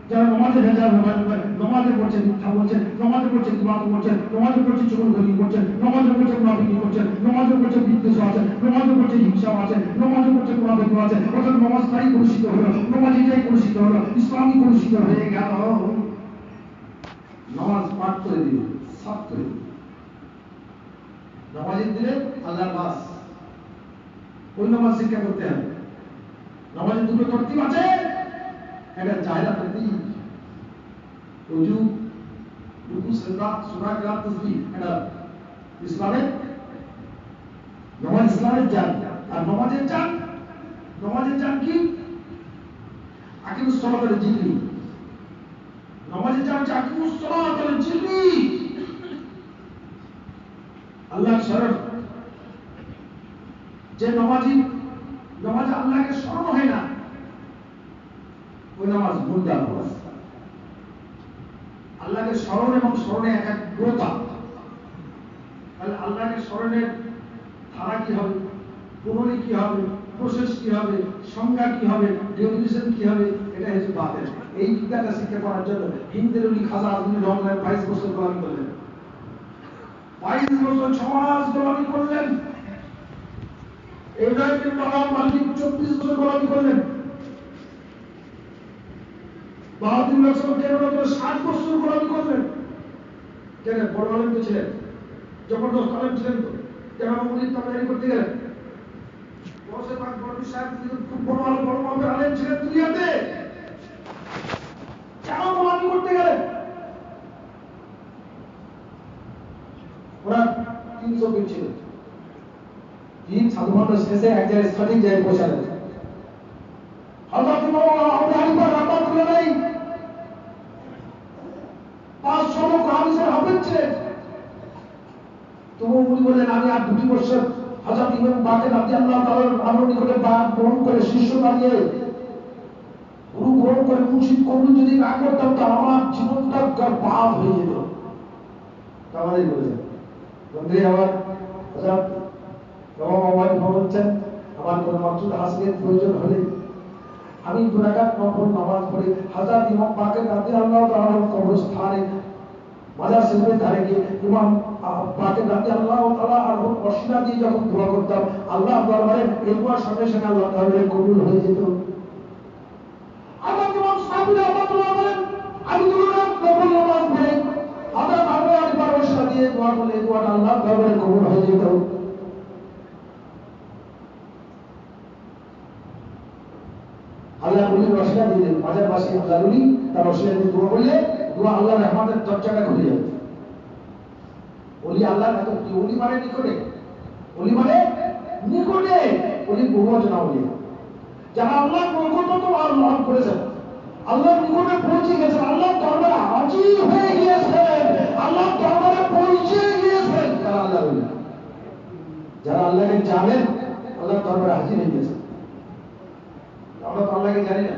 যারা নামাজের হেফাজত করে, নামাজে পড়ছে মিথ্যা বলছেন, নামাজে পড়ছে দিমাগ করছেন, নামাজে পড়ছে চুগলখড়ি করছেন, নামাজে পড়ছে মুনাফিকি করছেন, নামাজে পড়ছে বিদ্বেষ আছে, নামাজে পড়ছে হিংসা আছে, নামাজে পড়ছে মুনাফিকি আছে, অর্থাৎ নামাজটাই কলুষিত হলো, নামাজটাই কলুষিত হলো, ইসলামই কলুষিত হয়ে গেল। নামাজ পাঠ করে দিল, সাফ করে দিল, নামাজের দিলে আল্লাহর বাস, ওই নামাজ শিক্ষা করতে হবে। নামাজের দুটো তরতিব আছে, একটা জায়গা তরতিব, ওযু, রুকু, সিজদা, সূরা, কিরাত, তাসবিহ, এটা ইসলামের নামাজ, ইসলামের জান। আর নামাজের জান, নামাজের জান কি? আকিমুস সালাতাল জিকরি। নামাজের জান হচ্ছে আকিমুস সালাতাল জিকরি, আল্লাহর শরফ। যে নামাজি নামাজে আল্লাহকে স্মরণ হয় না, ওই নামাজ মুর্দা নামাজ। আল্লাহকে স্মরণ এবং স্মরণে একাগ্রতা, তাহলে আল্লাহকে স্মরণের ধারা কি হবে, প্রণালী কি হবে, প্রসেস কি হবে, সংজ্ঞা কি হবে, ডেফিনিশন কি হবে, এটা হচ্ছে বাতেন। এই বিদ্যাটা শিক্ষা করার জন্য হিন্দের উনি খাজা আজমি রহমানের 22 বছর গোলামি করলেন, 22 বছর সমাজ গোলামি করলেন। ইব্রাহিম বাবা মালিক 24 বছর গোলামি করলেন, বাহাদুর বছর 60 বছর গোলামি করলেন। কেন? বড় আলেম তো ছিলেন, জবরদস্ত আলেম ছিলেন, তো কেন উনি তাবেঈ করতে গেলেন? বসে পাক বড় সাহেব খুব বড় আলেম, বড় মাপের আলেম ছিলেন দুনিয়াতে, কেন গোলামি করতে গেলেন? ওরা 300 দিন ছিল, তিন সাধুমাত্র শেষে এক জায়গায় সঠিক জায়গায় পৌঁছালেন। হযরত ইমাম আবু হানিফা রাহমাতুল্লাহ আলাইহি 500 হাদিসের হাফেজ ছিলেন। তবু উনি বললেন আমি আর 2 বছর হযরত ইমাম বাকের রাদিয়াল্লাহু তাআলা আনহু নিকটে বাদ গ্রহণ করে শিষ্যতা নিয়ে গুরু গ্রহণ করে মুর্শিদ কবুল যদি না করতাম তো আমার জীবনটা বরবাদ হয়ে যেত। তাহলেই বলেছেন বন্ধু আমার হযরত হাসিলের প্রয়োজন হলে আমি 2 রাকাত নফল নামাজ পড়ে হযরত ইমাম পাকের রাদিয়াল্লাহু তাআলা কবরস্থানে মাজার শরীফের ধারে গিয়ে ইমাম পাকের রাদিয়াল্লাহু তাআলা আর ওসিলা দিয়ে যখন দোয়া করতাম আল্লাহ দরবারে এই দোয়ার সঙ্গে সঙ্গে আল্লাহ দরবারে কবুল হয়ে যেত। আমার ইমাম সাহেব রাহমাতুল্লাহ বলেন আমি 2 রাকাত নফল নামাজ পড়ে আমরা দরবারে একবার ওসিলা দিয়ে দোয়া করলে দোয়াটা আল্লাহ দরবারে কবুল হয়ে যেত। আল্লাহ বলি রসিলা দিলেন মাঝের পাশে আল্লাহ বলি তার রসিলা দিয়ে দোয়া করলে দোয়া আল্লাহ রহমতের দরজাটা খুলে যাবে। ওলি আল্লাহ এত কি ওলি মানে নিকটে, ওলি মানে নিকটে, ওলি বহুবচন ওলি যারা আল্লাহ নিকটতম লাভ করেছেন, আল্লাহ নিকটে পৌঁছে গেছেন, আল্লাহ দরবারে হাজির হয়ে গিয়েছেন, আল্লাহ দরবারে পৌঁছে গিয়েছেন, তারা আল্লাহ ওলি। যারা আল্লাহকে জানেন আল্লাহ দরবারে হাজির হয়ে গেছেন। আমরা তো আল্লাহকে জানি না।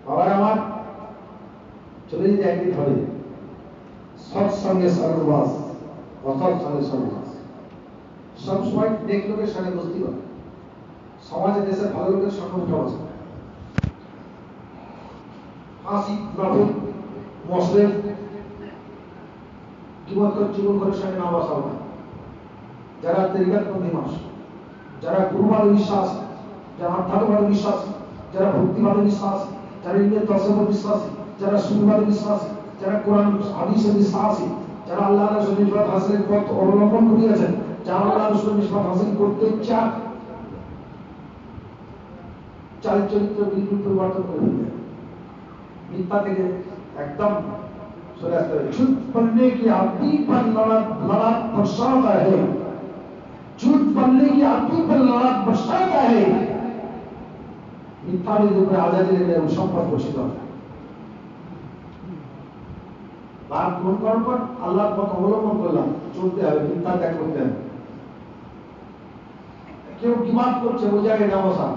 বাবার আমার চলে যেতে একদিন হবে সৎসঙ্গে সর্ববাস, অসৎসঙ্গে সর্বনাশ। সবসময় নেক লোকের সঙ্গে দোস্তি করে, সমাজে দেশে ভালো লোকের সঙ্গে উঠা বসে। হাসি মুনাফিক মুশরিক জীবন করে সঙ্গে না বসা হবে। যারা তরিকাতপন্থী মানুষ, যারা গুরুবাদে বিশ্বাস, যারা আধ্যাত্মিকবাদে বিশ্বাস, যারা ভক্তিবাদে বিশ্বাস, যারা ইন্দ্রিয় দর্শনে বিশ্বাস, যারা সুফিবাদে বিশ্বাস, যারা কোরআন হাদিসে বিশ্বাসী, যারা আল্লাহ রাসূলের নিসবত হাসিলের পথ অবলম্বন করিয়াছেন, যারা আল্লাহ রাসূলের নিসবত হাসিল করতে চান, চাল চরিত্র বিলকুল পরিবর্তন করে দিতে, মিথ্যা থেকে একদম সরে আসতে হবে। झूठ बोलने की आदमी पर लड़ाक बरसाता है, झूठ बोलने की आदमी पर लड़ाक बरसाता है। মিথ্যার উপরে আজাদি রেখে সম্পদ বসিত হয়। বাদ গ্রহণ করার পর আল্লাহর পথ অবলম্বন করলাম, চলতে হবে, মিথ্যা ত্যাগ করতে হবে। কেউ গিবাদ করছে ওই জায়গায় না বসা,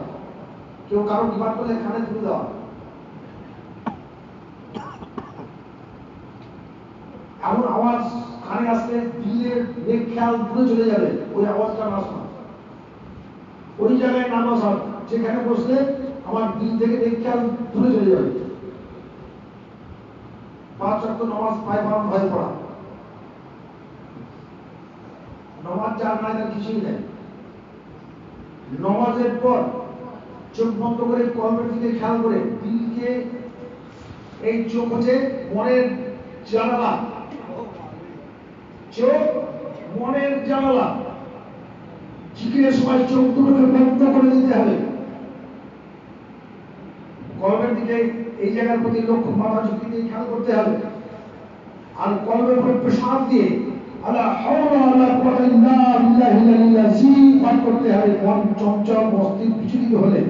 কেউ কারো গিবাদ করলে খানে তুলে দেওয়া, এমন আওয়াজ কানে আসলে দিলের নেক খেয়াল দূরে চলে যাবে, ওই আওয়াজটা না শোনা। ওই জায়গায় না বসা, যেখানে বসলে আমার দিল থেকে নেক খেয়াল দূরে চলে যাবে। 5 ওয়াক্ত নামাজ পায় পালন ভয় পড়া, নামাজ যার নাই তার কিছুই নেই। নামাজের পর চোখ বন্ধ করে কলমের দিকে খেয়াল করে দিলকে, এই চোখ হচ্ছে মনের জানালা, চোখ মনের জানালা, জিকিরের সময় চোখ দুটোকে বন্ধ করে দিতে হবে। কলমের দিকে এই জায়গার প্রতি লক্ষ্য, মাথা ঝুঁকি দিয়ে খেয়াল করতে হবে। আর কলমের উপরে প্রসাদ দিয়ে আল্লাহ হাওলা ওয়ালা কুওয়াতা ইল্লা বিল্লাহিল আযীম পাঠ করতে হবে। মন চঞ্চল, মস্তিষ্ক বিচলিত হলে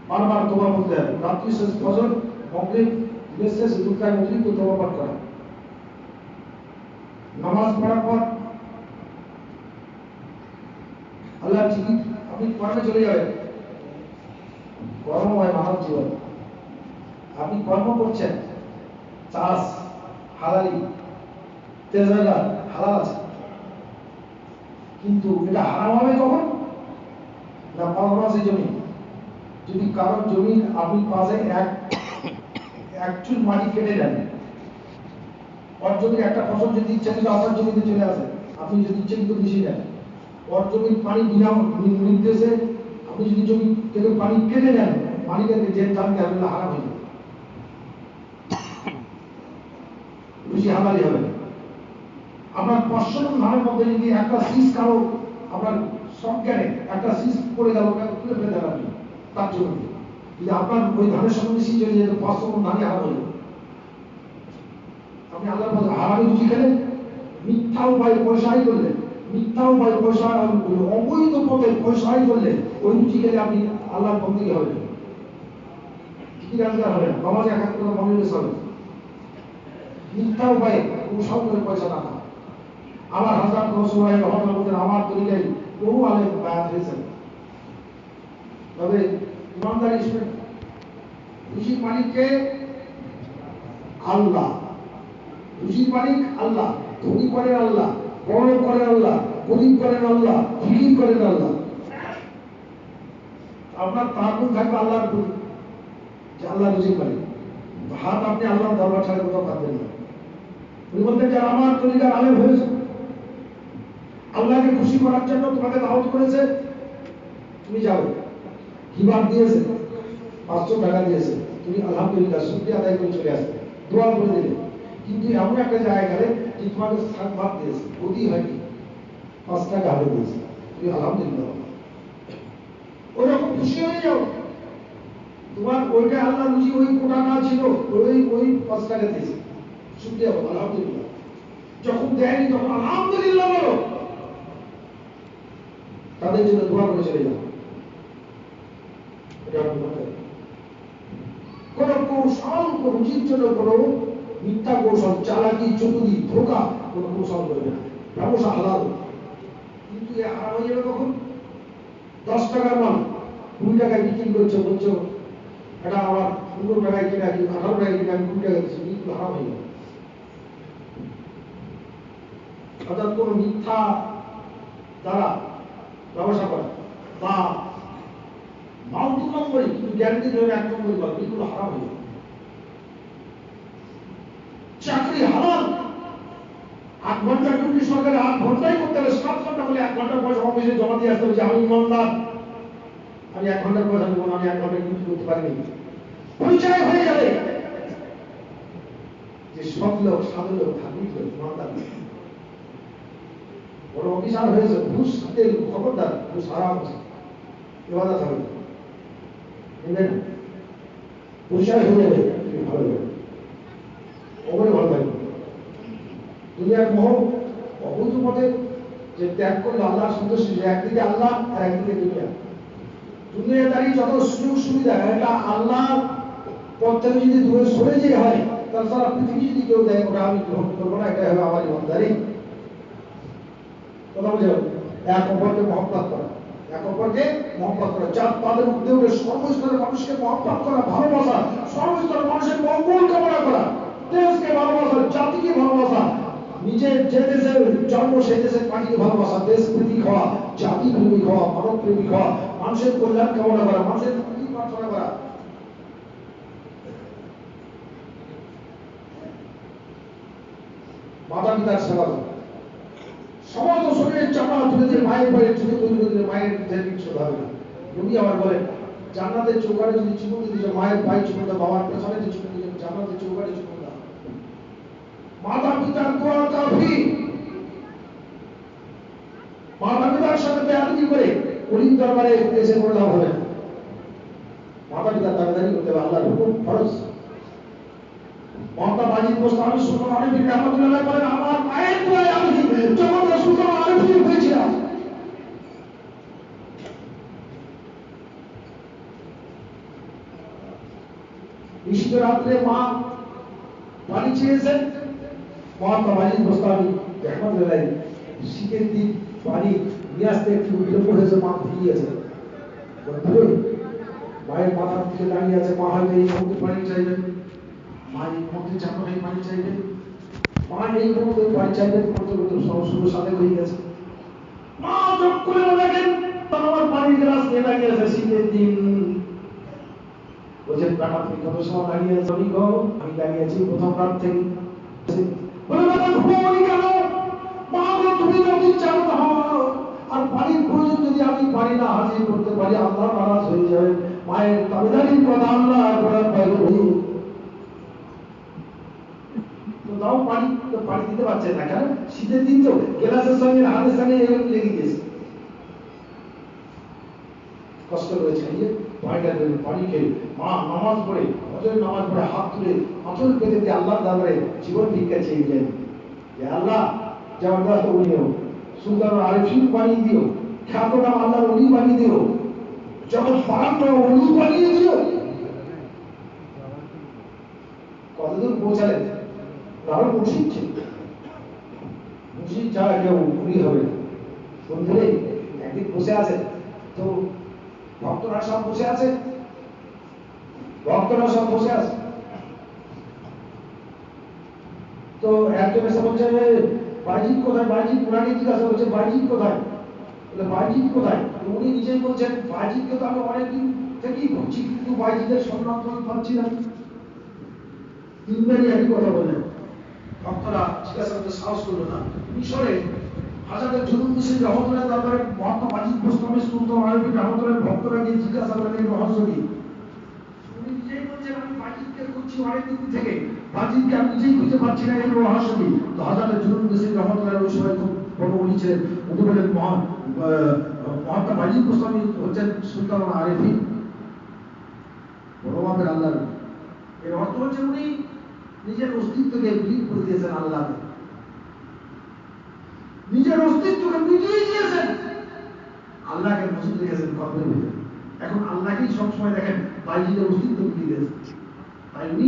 বারবার তওবা করতে হবে। রাত্রি শেষ ফজর, মাগরিব, শেষ দুটায় অতিরিক্ত তওবা পাঠ করা। নামাজ পড়ার পর আল্লাহ ঠিকই আপনি কর্মে চলে যাবেন। কর্মময় মানব জীবন, আপনি কর্ম করছেন, চাষ হালালি, তেজারা হালাল আছে, কিন্তু এটা হারাম হবে কখন না? পাশাপাশি জমি, যদি কারো জমি আপনি পাশে এক চুল মাটি কেটে যান, ওর জমি একটা ফসল যদি ইচ্ছাকৃত আপনার জমিতে চলে আসে, আপনি যদি ইচ্ছাকৃত বেশি নেন, ওর জমির পানি বিনা নির্দেশে আপনি যদি জমি থেকে পানি কেটে নেন, পানি কেটে যে জানতে হবে হারাম হয়ে যাবে, বেশি হালালি হবে। আপনার 500 মণ ধানের মধ্যে যদি একটা শীষ কারো আপনার সজ্ঞানে একটা শীষ পড়ে গেল, তুলে ফেলে দেন আপনি তার জন্য, যদি আপনার ওই ধানের সঙ্গে মিশিয়ে চলে যেত 500 মণ ধানই হারাম হয়ে যাবে। আপনি আল্লাহর পথে হারামি রুজি খেলেন, মিথ্যা উপায়ে পয়সাই করলেন, মিথ্যা উপায়ে পয়সা, অবৈধ পথে পয়সাই করলেন, ওই রুজি খেলে আপনি আল্লাহর বন্দেগী হবেন, কি রোজগার হবে, নামাজ একান্ত করে মনোনিবেশ হবে। মিথ্যা উপায়ে কৌশল করে পয়সা না খাওয়া। আমার হযরত রাসূলুল্লাহ রহমাতুল্লাহ বলেন, আমার তরিকায় বহু আলেম বায়াত হয়েছেন, তবে ইমানদারি শুনে রুজির মালিককে আল্লাহ, রুজির মালিক আল্লাহ, ধনী করেন আল্লাহ, বড় করেন আল্লাহ, গরিব করেন আল্লাহ, ফকির করেন আল্লাহ। আপনার তাকুন থাকবে আল্লাহর প্রতি যে আল্লাহ রুজি করে, হাত আপনি আল্লাহর দরবার ছাড়া কোথাও পাবেন না। উনি বলতেন যে আমার তরিকার আলেম হয়েছে, আল্লাহকে খুশি করার জন্য তোমাকে দাওয়াত করেছে, তুমি যাও। হিবার দিয়েছে, 500 টাকা দিয়েছে, তুমি আলহামদুলিল্লাহ শুকরিয়া আদায় করে চলে আসবে, দোয়া করে দিলে। কিন্তু এমন একটা জায়গায় গেলে যে তোমাকে ভাত দিয়েছে, গতি হয়নি, 5 টাকা হাতে দিয়েছে, তুমি আলহামদুলিল্লাহ ওরকম খুশি হয়ে যাও। তোমার ওইটা আল্লাহ রুজি ওই কোটা না ছিল, ওই 5 টাকা দিয়েছে, শুকরিয়া বলো আলহামদুলিল্লাহ। যখন দেয়নি তখন আলহামদুলিল্লাহ বলো, তাদের জন্য দোয়া করে চলে যাও। এটা কোন কৌশল রুচির জন্য কোন মিথ্যা কৌশল, চালাকি, চতুরি, ধোকা, কোন কৌশল করবে না। ব্যবসা হালাল, কিন্তু হারাম হয়ে যাবে কখন? 10 টাকার মাল 20 টাকায় বিক্রি করছো, বলছো এটা আমার 15 টাকায় কিনা, 18 টাকায় কিনা, আমি 20 টাকা দিচ্ছি, কিন্তু হারাম হয়ে যাবে। অর্থাৎ কোন মিথ্যা দ্বারা ব্যবসা করা বা মাল 2 নম্বরই কিন্তু গ্যারান্টি দেবে 1 নম্বরই মাল, বিলকুল হারাম হয়ে যাবে। চাকরি হারাম, 8 ঘন্টা ডিউটি সরকারে 8 ঘন্টাই করতে হবে, 7 ঘন্টা বলে 1 ঘন্টার পয়সা অফিসে জমা দিয়ে আসতে হবে যে আমি ইমানদার, আমি 1 ঘন্টার পয়সা দেবো না, আমি 1 ঘন্টা ডিউটি করতে পারিনি। পরিচয় হয়ে যাবে যে সব লোক সাধু লোক, ধার্মিক লোক, ইমানদার। বড় অফিসার হয়েছে, ঘুষ হাতে খবরদার, ঘুষ হারাম আছে, ইবাদত হবে না, পরিচয় হয়ে যাবে, তুমি ভালো যাবে, অবরে ভালো থাকবে। দুনিয়ার মোহ অবৈধ পথে যে ত্যাগ করলে আল্লাহ সন্তুষ্ট, একদিকে আল্লাহ আর একদিকে দুনিয়া। দুনিয়াদারি যত সুযোগ সুবিধা, এটা আল্লাহ পথ থেকে যদি দূরে সরে যেতে হয়, তার সারা পৃথিবী যদি কেউ দেয়, ওটা আমি গ্রহণ করবো না, এটা হবে আমার ইমানদারি। কথা বুঝে এক অপরকে মহব্বত করা, এক অপরকে মহব্বত করা, যার তাদের মধ্যে উঠে সর্বস্তরের মানুষকে মহব্বত করা, ভালোবাসা, সর্বস্তরের মানুষের মঙ্গল কামনা করা, দেশকে ভালোবাসা, জাতিকে ভালোবাসা, নিজের যে দেশে জন্ম সেই দেশের মাটিকে ভালোবাসা, দেশ প্রেমিক হওয়া, জাতি প্রেমিক হওয়া, মানব প্রেমিক হওয়া, মানুষের কল্যাণ কামনা করা, মানুষের মুক্তি প্রার্থনা করা। মাতা পিতার সেবা করা, সমস্ত শরীরের চামড়া তুলে দিয়ে মায়ের পায়ে চুলে তৈরি করে দিলে মায়ের কিছু হবে না। নবী আবার বলেন, জান্নাতের চৌকাঠে যদি চুমুক দিতে মায়ের পায়ে চুমুক দাও, বাবার পেছনে যে চুমুক দিতে জান্নাতের চৌকাঠে চুমুক দাও। মাতা পিতার দোয়া কাফি। মাতা পিতার সাথে বেয়াদবি করে অলির দরবারে এসে পড়লাম হবে না। মাতা পিতার দাবিদারি করতে হবে, আল্লাহর হুকুম ফরজ। মমতা বাজিদ মোস্তামি সুলতান আরিফিন রহমাতুল্লাহ বলেন, আমার মায়ের দোয়ায় আমি যখন সুলতান আরিফিন হয়েছিলাম। নিশিত রাত্রে মা পানি চেয়েছেন, মমতা বাজিদ মোস্তামি রহমাতুল্লাহ শীতের দিন পানি নিয়ে আসতে একটু বিলম্ব হয়েছে, মা ভিজিয়েছে। মায়ের মাথার দিকে দাঁড়িয়ে আছে, মা হয়তো এই মুহূর্তে পানি চাইবেন, মা এই মুহূর্তে চাপড়ে পানি চাইবেন, মা এই মুহূর্তে পানি চাইবেন, করতে করতে শুরু সাথে হয়ে গেছে। মা চোখ করে দেখেন আমার পানির গ্লাস নিয়ে দাঁড়িয়ে আছে, শীতের দিন। বলছেন, বেটা তুমি কত সময় দাঁড়িয়ে আছো? আমি দাঁড়িয়ে আছি প্রথম রাত থেকে। বলে বেটা ঘুমাওনি কেন? মা বলো তুমি যদি চাও আর পানির প্রয়োজন যদি আমি পারি না হাজির করতে পারি, আল্লাহ নারাজ হয়ে যাবে। মায়ের দাবিদারির কথা আল্লাহ করার বাইরে দাও পানি, তো পানি দিতে পারছে না কেন? শীতের দিন তো গ্লাসের সঙ্গে হাতের সঙ্গে এরকম লেগে গেছে। কষ্ট করেছে পানিটা দেবে, পানি খেয়ে মা নামাজ পড়ে, হজরের নামাজ পড়ে হাত তুলে আঁচল পেতে দিয়ে আল্লাহর দরবারে জীবন ভিক্ষা চেয়ে গেলেন যে আল্লাহ জবরদস্ত উনিও সুলতান আরিফিন বানিয়ে দিও, খ্যাত নাম আল্লাহর উনি বানিয়ে দিও, যখন পারাটা উনি বানিয়ে দিও। কতদূর পৌঁছালেন? কারণ মুর্শিদ ছিল, মুর্শিদ ছাড়া কেউ উনি হবে না। বন্ধুরে একদিন বসে আছে তো ভক্তরা সব বসে আছে, ভক্তরা সব বসে আছে তো একজন এসে বলছে, বাইজিৎ কোথায়? বাইজিৎ কোরআনে জিজ্ঞাসা করছে বাইজিৎ কোথায়? বলে বাইজিৎ কোথায়? উনি নিজেই বলছেন বাইজিৎকে তো আমি অনেকদিন থেকেই করছি, কিন্তু বাইজিতের সন্ধান তো আমি পাচ্ছি না। তিনবারই একই কথা বললেন। ভক্তরা জিজ্ঞাসা করতে সাহস করলো না। মিশরে হাজারের জুলুম মিছিল রহমতুল্লাহ দরবারে মহাত্মা বাজিদ গোস্বামী সুলতান আরবি রহমতুল্লাহ ভক্তরা গিয়ে জিজ্ঞাসা করলেন এই রহস্য কি? উনি নিজেই বলছেন আমি বাজিদকে খুঁজছি অনেকদিন থেকে, বাজিদকে আমি নিজেই খুঁজে পাচ্ছি না, এর রহস্য কি? তো হাজারের জুলুম মিছিল রহমতুল্লাহ ওই সময় খুব বড় উনি ছিলেন, উনি বলেন মহাত্মা বাজিদ গোস্বামী হচ্ছেন সুলতান আরবি বড় মাপের আল্লাহ। এর অর্থ হচ্ছে উনি নিজের অস্তিত্বকে বিলীন করে দিয়েছেন আল্লাহকে, নিজের অস্তিত্বকে মিটিয়ে দিয়েছেন, আল্লাহকে মজুদ রেখেছেন কর্মের ভিতরে। এখন আল্লাহকেই সবসময় দেখেন বাইজিদের অস্তিত্ব মিটিয়ে দিয়েছেন, তাই উনি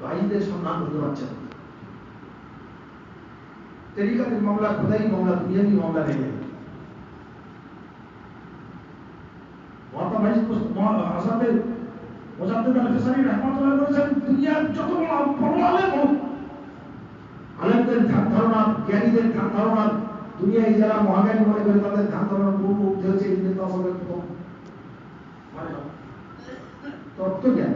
বাইজিদের সন্ধান করতে পারছেন। তরিকাতের মামলা খোদাই মামলা, দুনিয়াবি মামলা নেই। মহাত্মা বাইজিদ আসামে মুজাদ্দিদ আল-ফিসানি রাহমাতুল্লাহ বলেছেন দুনিয়ার যত বড় আলেম হোক, আলেমদের ধ্যান ধারণা, জ্ঞানীদের ধ্যান ধারণা, দুনিয়ায় যারা মহাজ্ঞানী মনে করে তাদের ধ্যান ধারণার পূর্ব উঠে হচ্ছে ইবনে তাসাউফের প্রথম তত্ত্বজ্ঞান।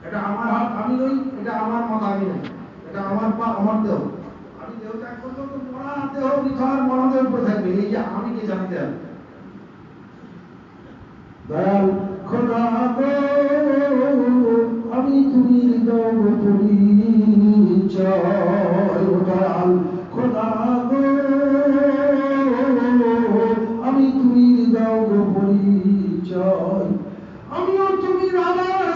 এটা আমার হাত আমি নই, এটা আমার মাথা আমি নই, এটা আমার পা আমার দেহ, আমি দেহ ত্যাগ করবো তো মরা দেহ নিথর মরা দেহ উপরে থাকবে, এই যে আমি কে জানতে হবে। দয়াল খোদা গো আমি তুমি দাও পরিচয়, দয়াল খোদা গো আমি তুমি দাও পরিচয়, আমিও তুমি আমার